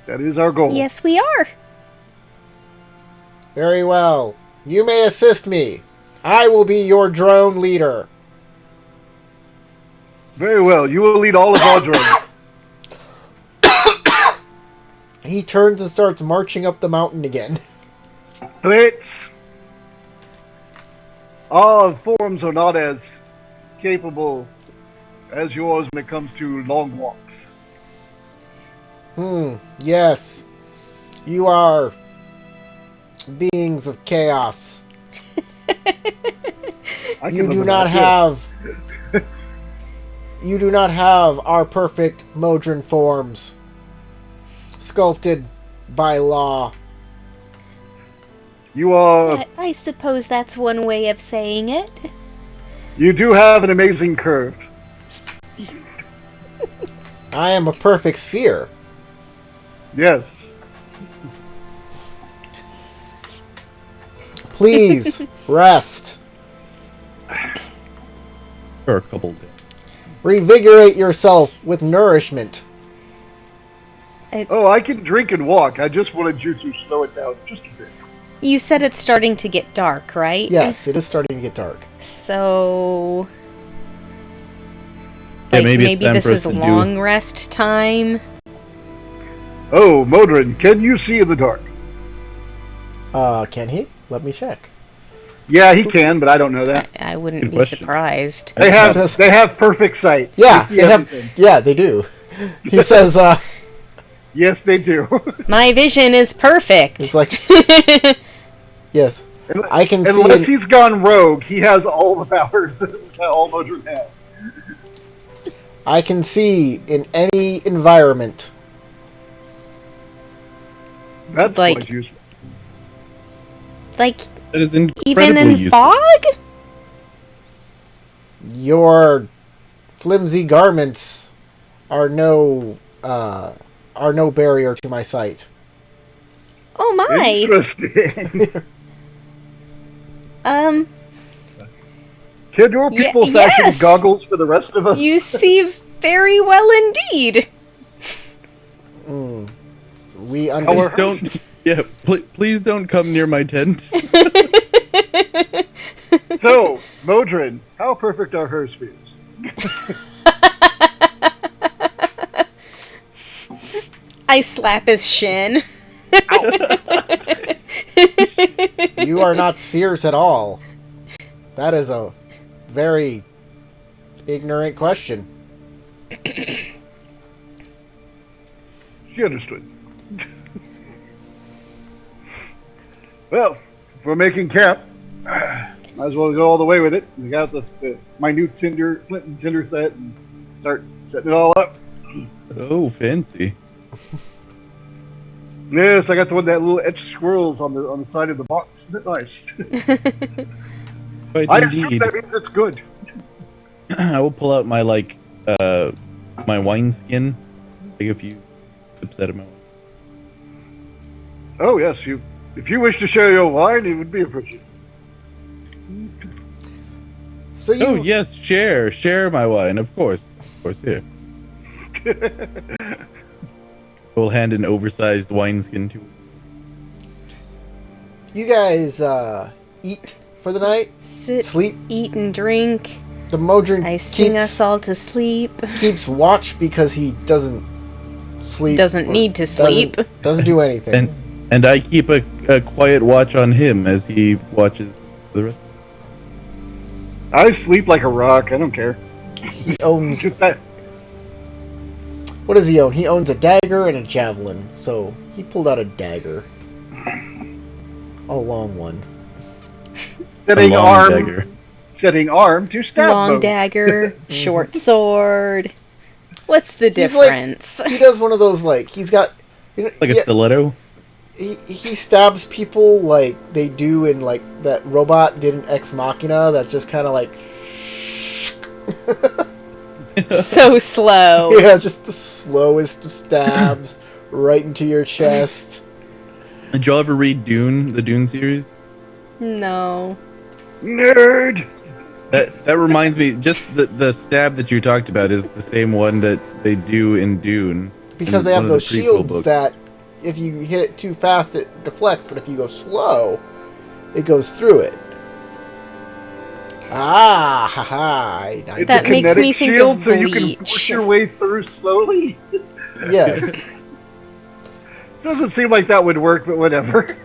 That is our goal. Yes, we are. Very well. You may assist me. I will be your drone leader. Very well. You will lead all of our drones. He turns and starts marching up the mountain again. But our forms are not as capable as yours when it comes to long walks. Yes. You are beings of chaos. You do not have our perfect Modron forms sculpted by law. You are. I suppose that's one way of saying it. You do have an amazing curve. I am a perfect sphere. Yes. Please rest. For a couple days. Revigorate yourself with nourishment. Oh, I can drink and walk. I just wanted you to slow it down just a bit. You said it's starting to get dark, right? Yes, it is starting to get dark. So... Yeah, like, maybe it's time this for us is to do- long rest time? Oh, Modron, can you see in the dark? Can he? Let me check. Yeah, he can, but I don't know that. I wouldn't Good be question. They surprised. He have says- they have perfect sight. Yeah, see they have. everything. Yeah, they do. He says, Yes, they do. My vision is perfect! it's like, yes, I can see. Unless he's gone rogue, he has all the powers that all Modron have. I can see in any environment. That's Like- quite useful. Like, That is incredibly even in useful. fog? Your flimsy garments are no barrier to my sight. Oh my! Interesting. Um, Can your people fashion yes! goggles for the rest of us? you see very well indeed! We Please understand. don't. Yeah, please don't come near my tent. So, Modron, how perfect are her spheres? I slap his shin. You are not spheres at all. That is a very ignorant question. She understood. Well, if we're making camp, might as well go all the way with it. We got my new flint and tinder set and start setting it all up. Oh, fancy. Yes, I got the one that little etched squirrels on the side of the box. Isn't it nice? Quite I assume indeed. that means it's good. I will pull out my my wine skin. Take a few sips out of my wine. Oh yes, if you wish to share your wine, it would be appreciated. So you, Oh yes, share my wine, of course, here. We'll hand an oversized wineskin to. you guys eat for the night, Sit, sleep. eat, and drink. The Modron I sing keeps us all to sleep. keeps watch because he doesn't sleep. Doesn't or need to sleep. Doesn't do anything. And I keep a quiet watch on him as he watches the rest. I sleep like a rock. I don't care. He owns. Just that. What does he own? He owns a dagger and a javelin. So he pulled out a dagger. A long one. Setting A long arm, dagger. setting arm to stab Long mode. dagger, short sword. What's the He's like- difference? He does one of those like he's got. You know, Like a stiletto. he stabs people like they do in like that robot did in Ex Machina. That just kind of like. So slow. Yeah, just the slowest of stabs right into your chest. Did y'all ever read Dune, the Dune series? No. Nerd. That reminds me, just the stab that you talked about is the same one that they do in Dune. Because in they have one of the those prequel shields books. that if you hit it too fast, it deflects, but if you go slow, it goes through it. Ah, haha. It's That a makes me kinetic think shield, of so you can Bleach. push your way through slowly. Yes. Doesn't seem like that would work, but whatever.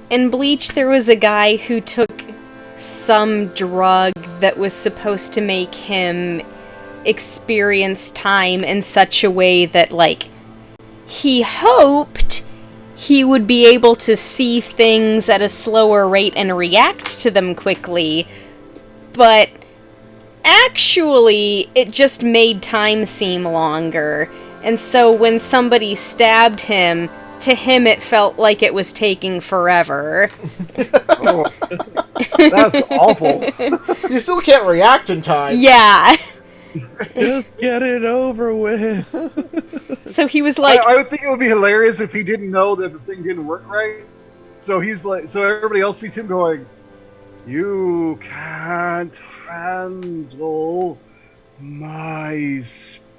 In Bleach, there was a guy who took some drug that was supposed to make him experience time in such a way that, like, he hoped he would be able to see things at a slower rate and react to them quickly, but actually, it just made time seem longer. And so when somebody stabbed him, to him it felt like it was taking forever. Oh, that's awful. You still can't react in time. Yeah. Just get it over with. So he was like, I would think it would be hilarious if he didn't know that the thing didn't work right. So he's like, so everybody else sees him going, "You can't handle my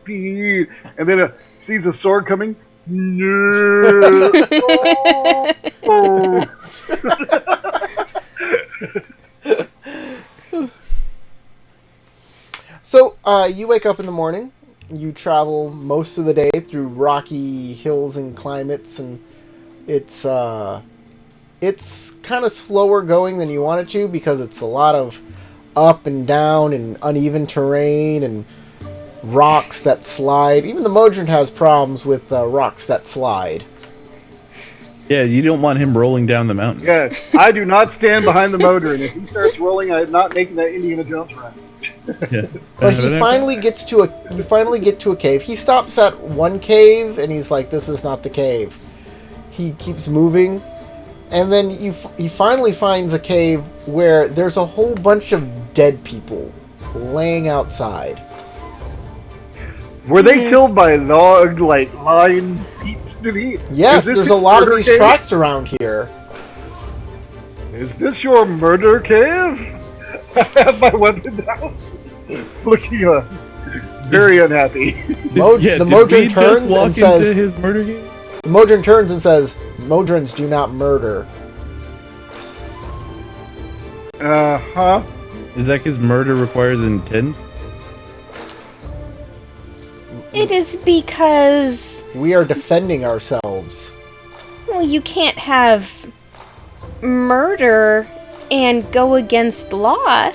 speed," and then sees a sword coming. No. Oh. So, you wake up in the morning. You travel most of the day through rocky hills and climates, and it's kind of slower going than you want it to because it's a lot of up and down and uneven terrain and rocks that slide. Even the Modron has problems with rocks that slide. Yeah, you don't want him rolling down the mountain. Yeah, I do not stand behind the motor, and if he starts rolling, I'm not making that Indiana Jones run. Yeah. But he finally gets to a cave. He stops at one cave and he's like, "This is not the cave." He keeps moving, and then he finally finds a cave where there's a whole bunch of dead people laying outside. Were they killed by line feet? Did he? Yes, Is this there's his a lot of murder these cave? tracks around here. Is this your murder cave? I have my weapon out. Looking very unhappy. The did Modron we just turns walk and says, into his murder game? "The Modron turns and says, Modrons do not murder." Huh? Is that because murder requires intent? it is because, We are defending ourselves. well, you can't have murder and go against law.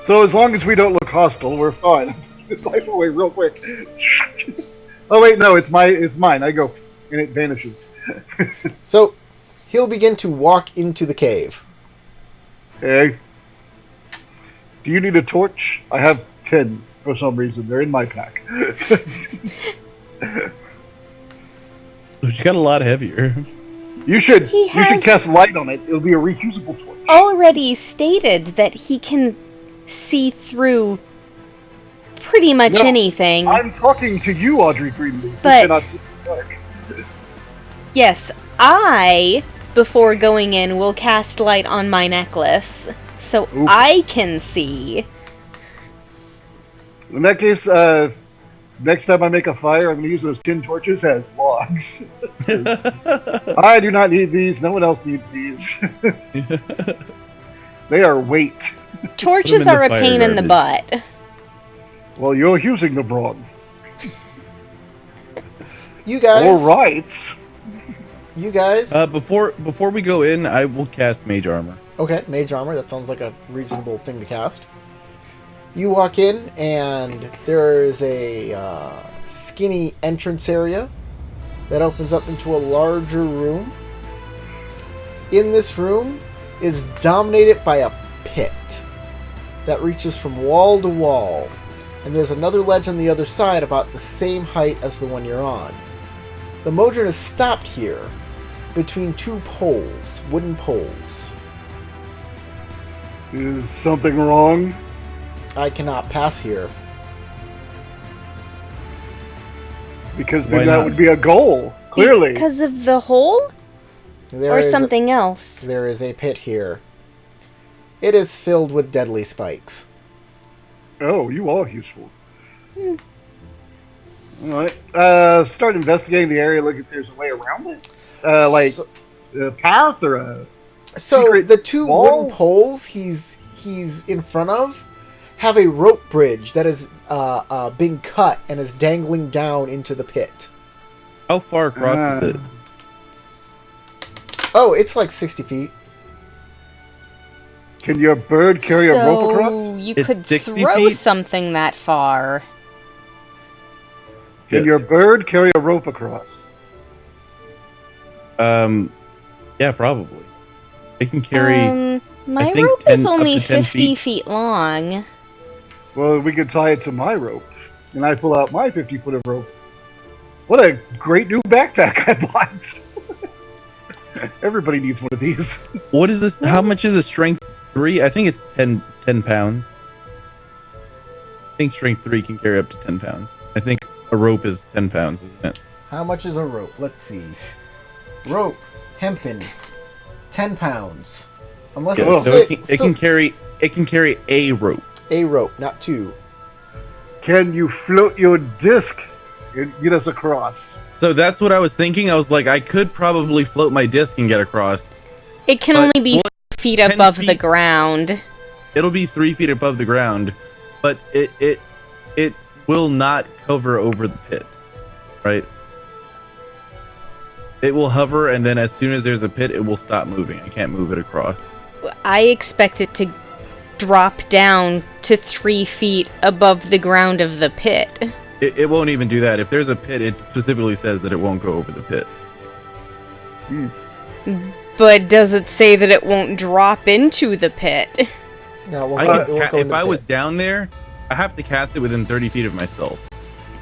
So as long as we don't look hostile, we're fine. Life away real quick. Oh wait, no, it's mine. I go, and it vanishes. So, he'll begin to walk into the cave. Hey, do you need a torch? I have 10 for some reason. They're in my pack. She got a lot heavier. You should He has- cast light on it. It'll be a reusable torch. Already stated that he can see through pretty much No, anything. I'm talking to you, Audrey Greenleaf. But- You cannot see the dark. Yes, I, before going in, will cast light on my necklace so Oof. I can see. In that case, next time I make a fire, I'm going to use those tin torches as logs. I do not need these. No one else needs these. They are weight. Torches in the are a fire pain in the garbage. butt. Well, you're using the wrong. You guys. All right. You guys. Before we go in, I will cast Mage Armor. Okay, mage armor. That sounds like a reasonable thing to cast. You walk in, and there is a skinny entrance area that opens up into a larger room. In this room is dominated by a pit that reaches from wall to wall, and there's another ledge on the other side about the same height as the one you're on. The Modron is stopped here between two poles, wooden poles. Is something wrong? I cannot pass here. Because Why then that not? would be a goal. Clearly. Because of the hole? There Or is- something else? There is a pit here. It is filled with deadly spikes. Oh, you are useful. All right. Start investigating the area. Look if there's a way around it. So- A path or a. So Secret the two wall? wooden poles he's in front of have a rope bridge that is being cut and is dangling down into the pit. How far across is it? Oh, it's like 60 feet. Can your bird carry a rope across? So you It's could 60 throw feet? something that far. Can your bird carry a rope across? Yeah, probably. It can carry. My think rope 10 is up only to 10 50 feet. feet long. Well, we could tie it to my rope, and I pull out my 50-foot of rope. What a great new backpack I bought! Everybody needs one of these. What is this? How much is a strength 3? I think it's 10 pounds. I think strength 3 can carry up to 10 pounds. I think a rope is 10 pounds, isn't it? How much is a rope? Let's see. Rope, hempen, 10 pounds. Unless Yeah, it's so it can carry a rope. a rope, not two. Can you float your disc and get us across? So that's what I was thinking. I was like, I could probably float my disc and get across. It can But only be what- feet 10 above the feet? ground. It'll be 3 feet above the ground, but it will not cover over the pit, right? It will hover, and then as soon as there's a pit, it will stop moving. I can't move it across. I expect it to drop down to 3 feet above the ground of the pit. It won't even do that. If there's a pit, it specifically says that it won't go over the pit. But does it say that it won't drop into the pit? No, we'll I go, can we'll go in if the I pit. was down there, I have to cast it within 30 feet of myself.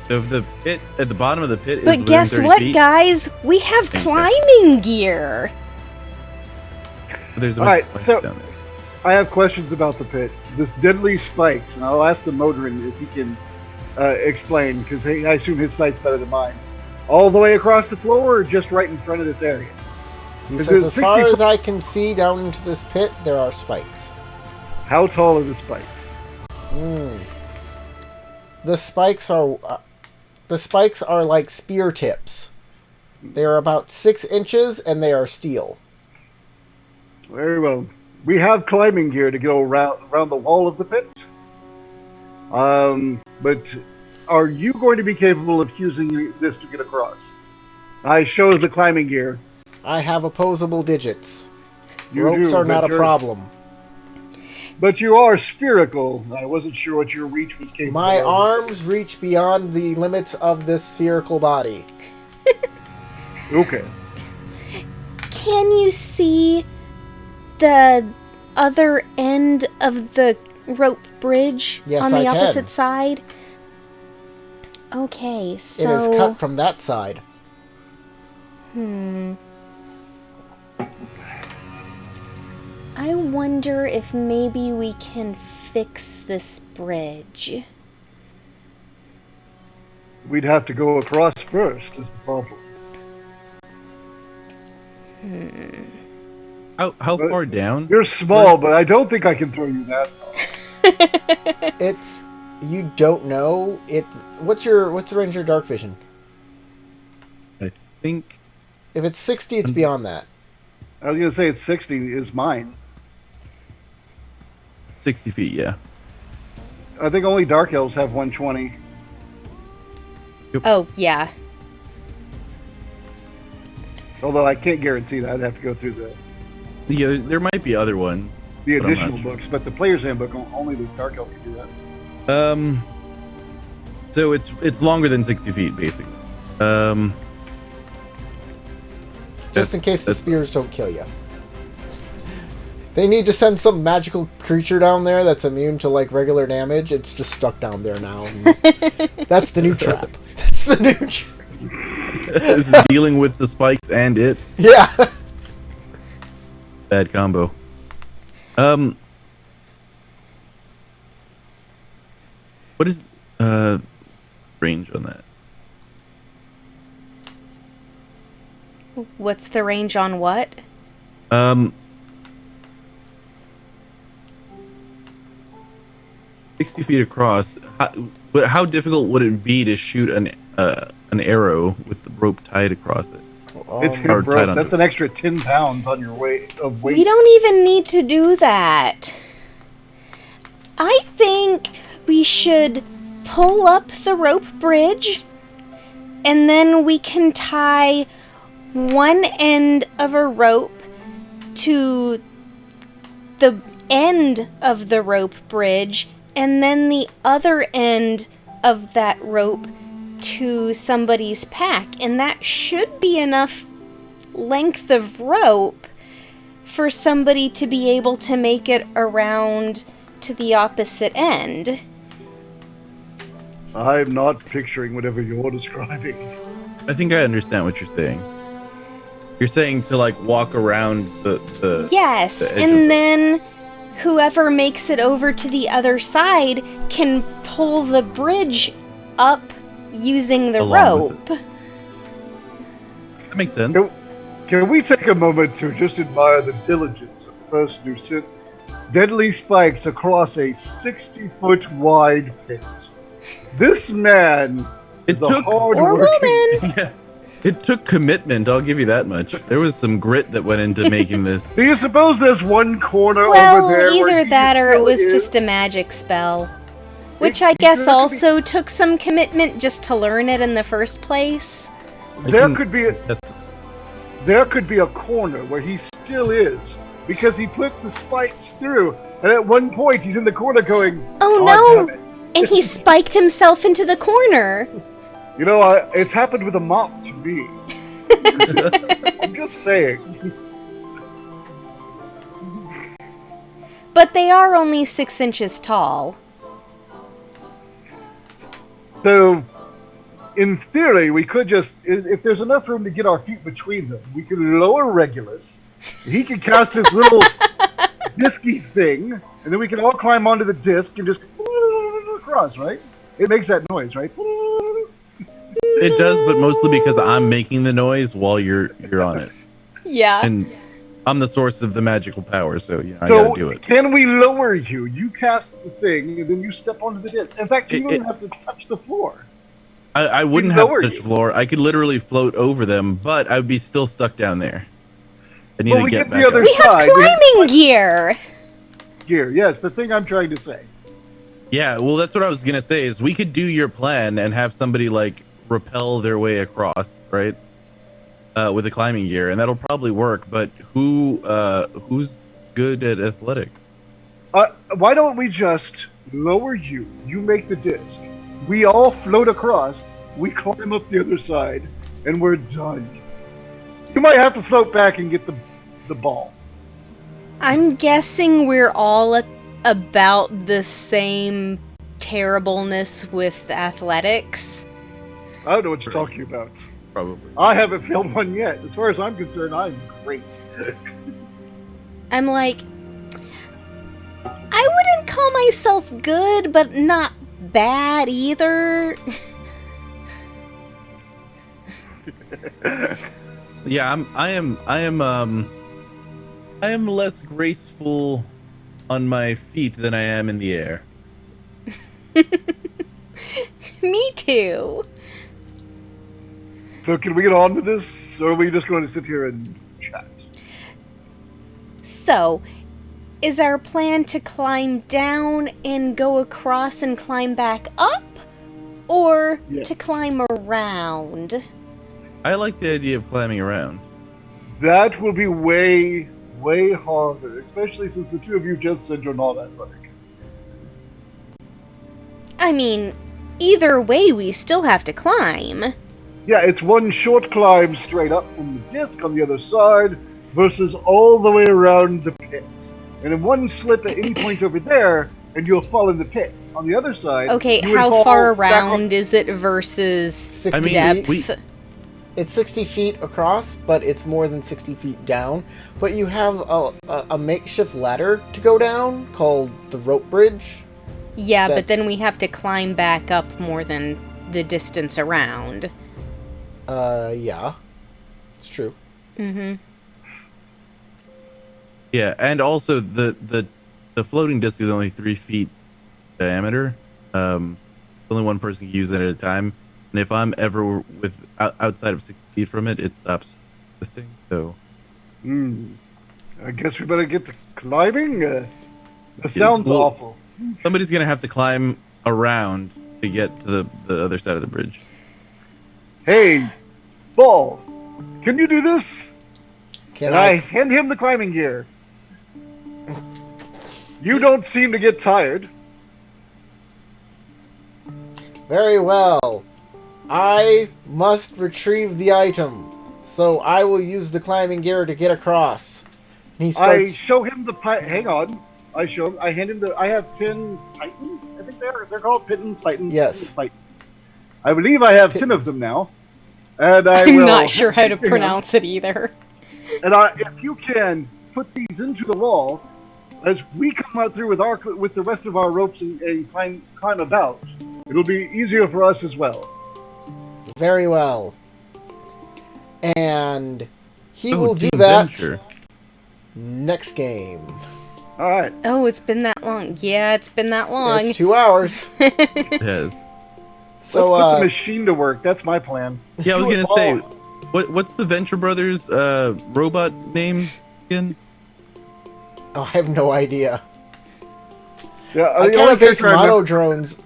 So if the pit at the bottom of the pit is But within guess 30 what, feet, guys? We have Thank you. climbing gear. there's a All right, bunch of so- spikes down there. I have questions about the pit. This deadly spikes, and I'll ask the Modrin if he can explain, because I assume his sight's better than mine. All the way across the floor, or just right in front of this area? He Is says, it as far 60 as I can see down into this pit, there are spikes. How tall are the spikes? The spikes are like spear tips. They are about 6 inches, and they are steel. Very well. We have climbing gear to go around the wall of the pit. But are you going to be capable of using this to get across? I show the climbing gear. I have opposable digits. You Ropes do, are not but a you're- problem. But you are spherical. I wasn't sure what your reach was capable My of. arms reach beyond the limits of this spherical body. Okay. Can you see the other end of the rope bridge Yes, on the I can. opposite side? Okay, so It is cut from that side. I wonder if maybe we can fix this bridge. We'd have to go across first, is the problem. How far down? You're small, but I don't think I can throw you that far. It's you don't know. It's what's the range of your dark vision? I think If it's 60, it's beyond that. I was going to say it's 60 is mine. 60 feet, yeah. I think only Dark Elves have 120. Oh, yeah. Although I can't guarantee that. I'd have to go through Yeah, there might be other ones. the But I'm not additional sure. books, but the Player's Handbook, only the Dark Elf can do that. So it's longer than 60 feet, basically. Just in case the that's- spears don't kill you. They need to send some magical creature down there that's immune to like regular damage. It's just stuck down there now. That's the new trap. That's the new trap. This is dealing with the spikes and it. Yeah. Bad combo. What is range on that? What's the range on what? 60 feet across. How difficult would it be to shoot an arrow with the rope tied across it? It's Or good, tied bro. onto That's it. an extra 10 pounds on your weight of weight. We don't even need to do that. I think we should pull up the rope bridge, and then we can tie one end of a rope to the end of the rope bridge, and then the other end of that rope to somebody's pack, and that should be enough length of rope for somebody to be able to make it around to the opposite end. I'm not picturing whatever you're describing. I think I understand what you're saying. You're saying to like walk around the Yes, the edge of and the- then whoever makes it over to the other side can pull the bridge up using the Along with rope. that makes sense. Can we take a moment to just admire the diligence of the person who sent deadly spikes across a 60-foot wide pit? This man It is a took hard Or working. woman. yeah, it took commitment. I'll give you that much. There was some grit that went into making this. Do you suppose there's one corner Well, over there where either he that or it still was is? just a magic spell. Which It- I guess there could be- also took some commitment just to learn it in the first place. There can- could be a, Yes. there could be a corner where he still is because he put the spikes through, and at one point he's in the corner going, Oh "God no! damn it." And he spiked himself into the corner. You know, it's happened with a mop to me. I'm just saying. But they are only 6 inches tall. So, in theory, we could just, if there's enough room to get our feet between them, we could lower Regulus. He could cast his little disky thing, and then we can all climb onto the disc and just across, right? It makes that noise, right? It does, but mostly because I'm making the noise while you're on it, Yeah. and I'm the source of the magical power. So I So, gotta do it. can we lower you? You cast the thing, and then you step onto the disc. In fact, you don't even have to touch the floor. I wouldn't can have to lower touch you. the floor. I could literally float over them, but I would be still stuck down there. I need Well, to we get get the back other up. We have side, we have climbing gear! gear. Yes, the thing I'm trying to say. Yeah, well, that's what I was gonna say. Is we could do your plan and have somebody like rappel their way across, right? With the climbing gear, and that'll probably work. But who's good at athletics? Why don't we just lower you? You make the disc. We all float across. We climb up the other side, and we're done. You might have to float back and get the ball. I'm guessing we're all at about the same terribleness with athletics. I don't know what you're talking about. Probably. I haven't failed one yet. As far as I'm concerned, I'm great. I'm like, I wouldn't call myself good, but not bad either. Yeah, I am less graceful on my feet than I am in the air. Me too. So can we get on to this, or are we just going to sit here and chat? So, is our plan to climb down and go across and climb back up? Or Yeah. to climb around? I like the idea of climbing around. That will be way, way harder, especially since the two of you just said you're not athletic. I mean, either way, we still have to climb. Yeah, it's one short climb straight up from the disc on the other side versus all the way around the pit. And in one slip at any point over there, and you'll fall in the pit. On the other side, Okay, you would how fall far back on- around is it versus 60 I mean, depth? feet. It's 60 feet across, but it's more than 60 feet down. But you have a makeshift ladder to go down called the rope bridge. Yeah, but then That's- we have to climb back up more than the distance around. Yeah. It's true. Mm-hmm. Yeah, and also the floating disc is only 3 feet diameter. Only one person can use it at a time, and if I'm ever outside of 60 feet from it, it stops existing. So, I guess we better get to climbing. That sounds well, awful. somebody's gonna have to climb around to get to the other side of the bridge. Hey, Ball, can you do this? Can And I hand him the climbing gear. You don't seem to get tired. Very well. I must retrieve the item, so I will use the climbing gear to get across. And he I starts. show him the hang on. I show him. I hand him the. I have 10 Titans. I think they're called Pittons. Titans. Yes. Titans. I believe I have 10 of them now. And I I'm will. not sure how to hang on. pronounce it either. And if you can put these into the wall, as we come out through with the rest of our ropes and climb about, it'll be easier for us as well. Very well. And he will do Team that Venture. next game. All right. Oh, it's been that long. Yeah, it's been that long. It's 2 hours. It has. So, Let's put the machine to work. That's my plan. Yeah, I was Do it gonna say, all. what's the Venture Brothers robot name again? oh, I have no idea. Yeah, I the kind only of base character I mono remember- drones.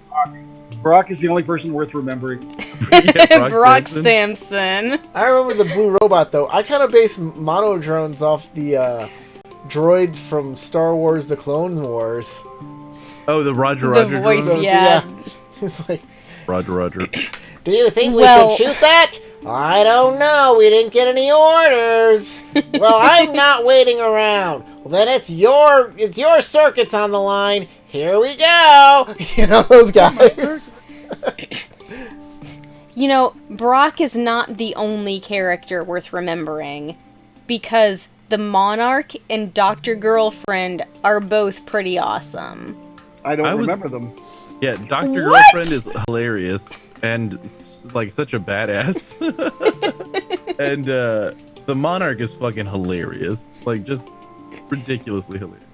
Brock is the only person worth remembering. Yeah, Brock Sampson. Samson. I remember the blue robot though. I kind of base mono drones off the droids from Star Wars: The Clone Wars. Oh, the Roger The Roger voice, drone? yeah. It's like, Roger Roger. do you think Well- we should shoot that? I don't know. We didn't get any orders. Well, I'm not waiting around. Well, then it's your circuits on the line. Here we go. You know those guys. You know, Brock is not the only character worth remembering, because the Monarch and Dr. Girlfriend are both pretty awesome. I don't I was- remember them. Yeah, Dr. What? Girlfriend is hilarious and like such a badass. And the Monarch is fucking hilarious. Like just ridiculously hilarious.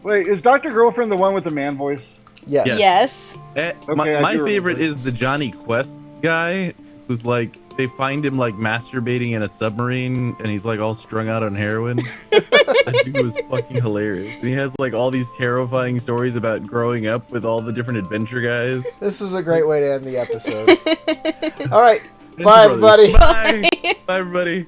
Wait, is Dr. Girlfriend the one with the man voice? Yes. Yes. Yes. Okay, I My do favorite remember. is the Johnny Quest guy, who's like they find him like masturbating in a submarine, and he's like all strung out on heroin. I think it was fucking hilarious. And he has like all these terrifying stories about growing up with all the different adventure guys. This is a great way to end the episode. All right. Venture Bye, Brothers. everybody. Bye. Bye, everybody.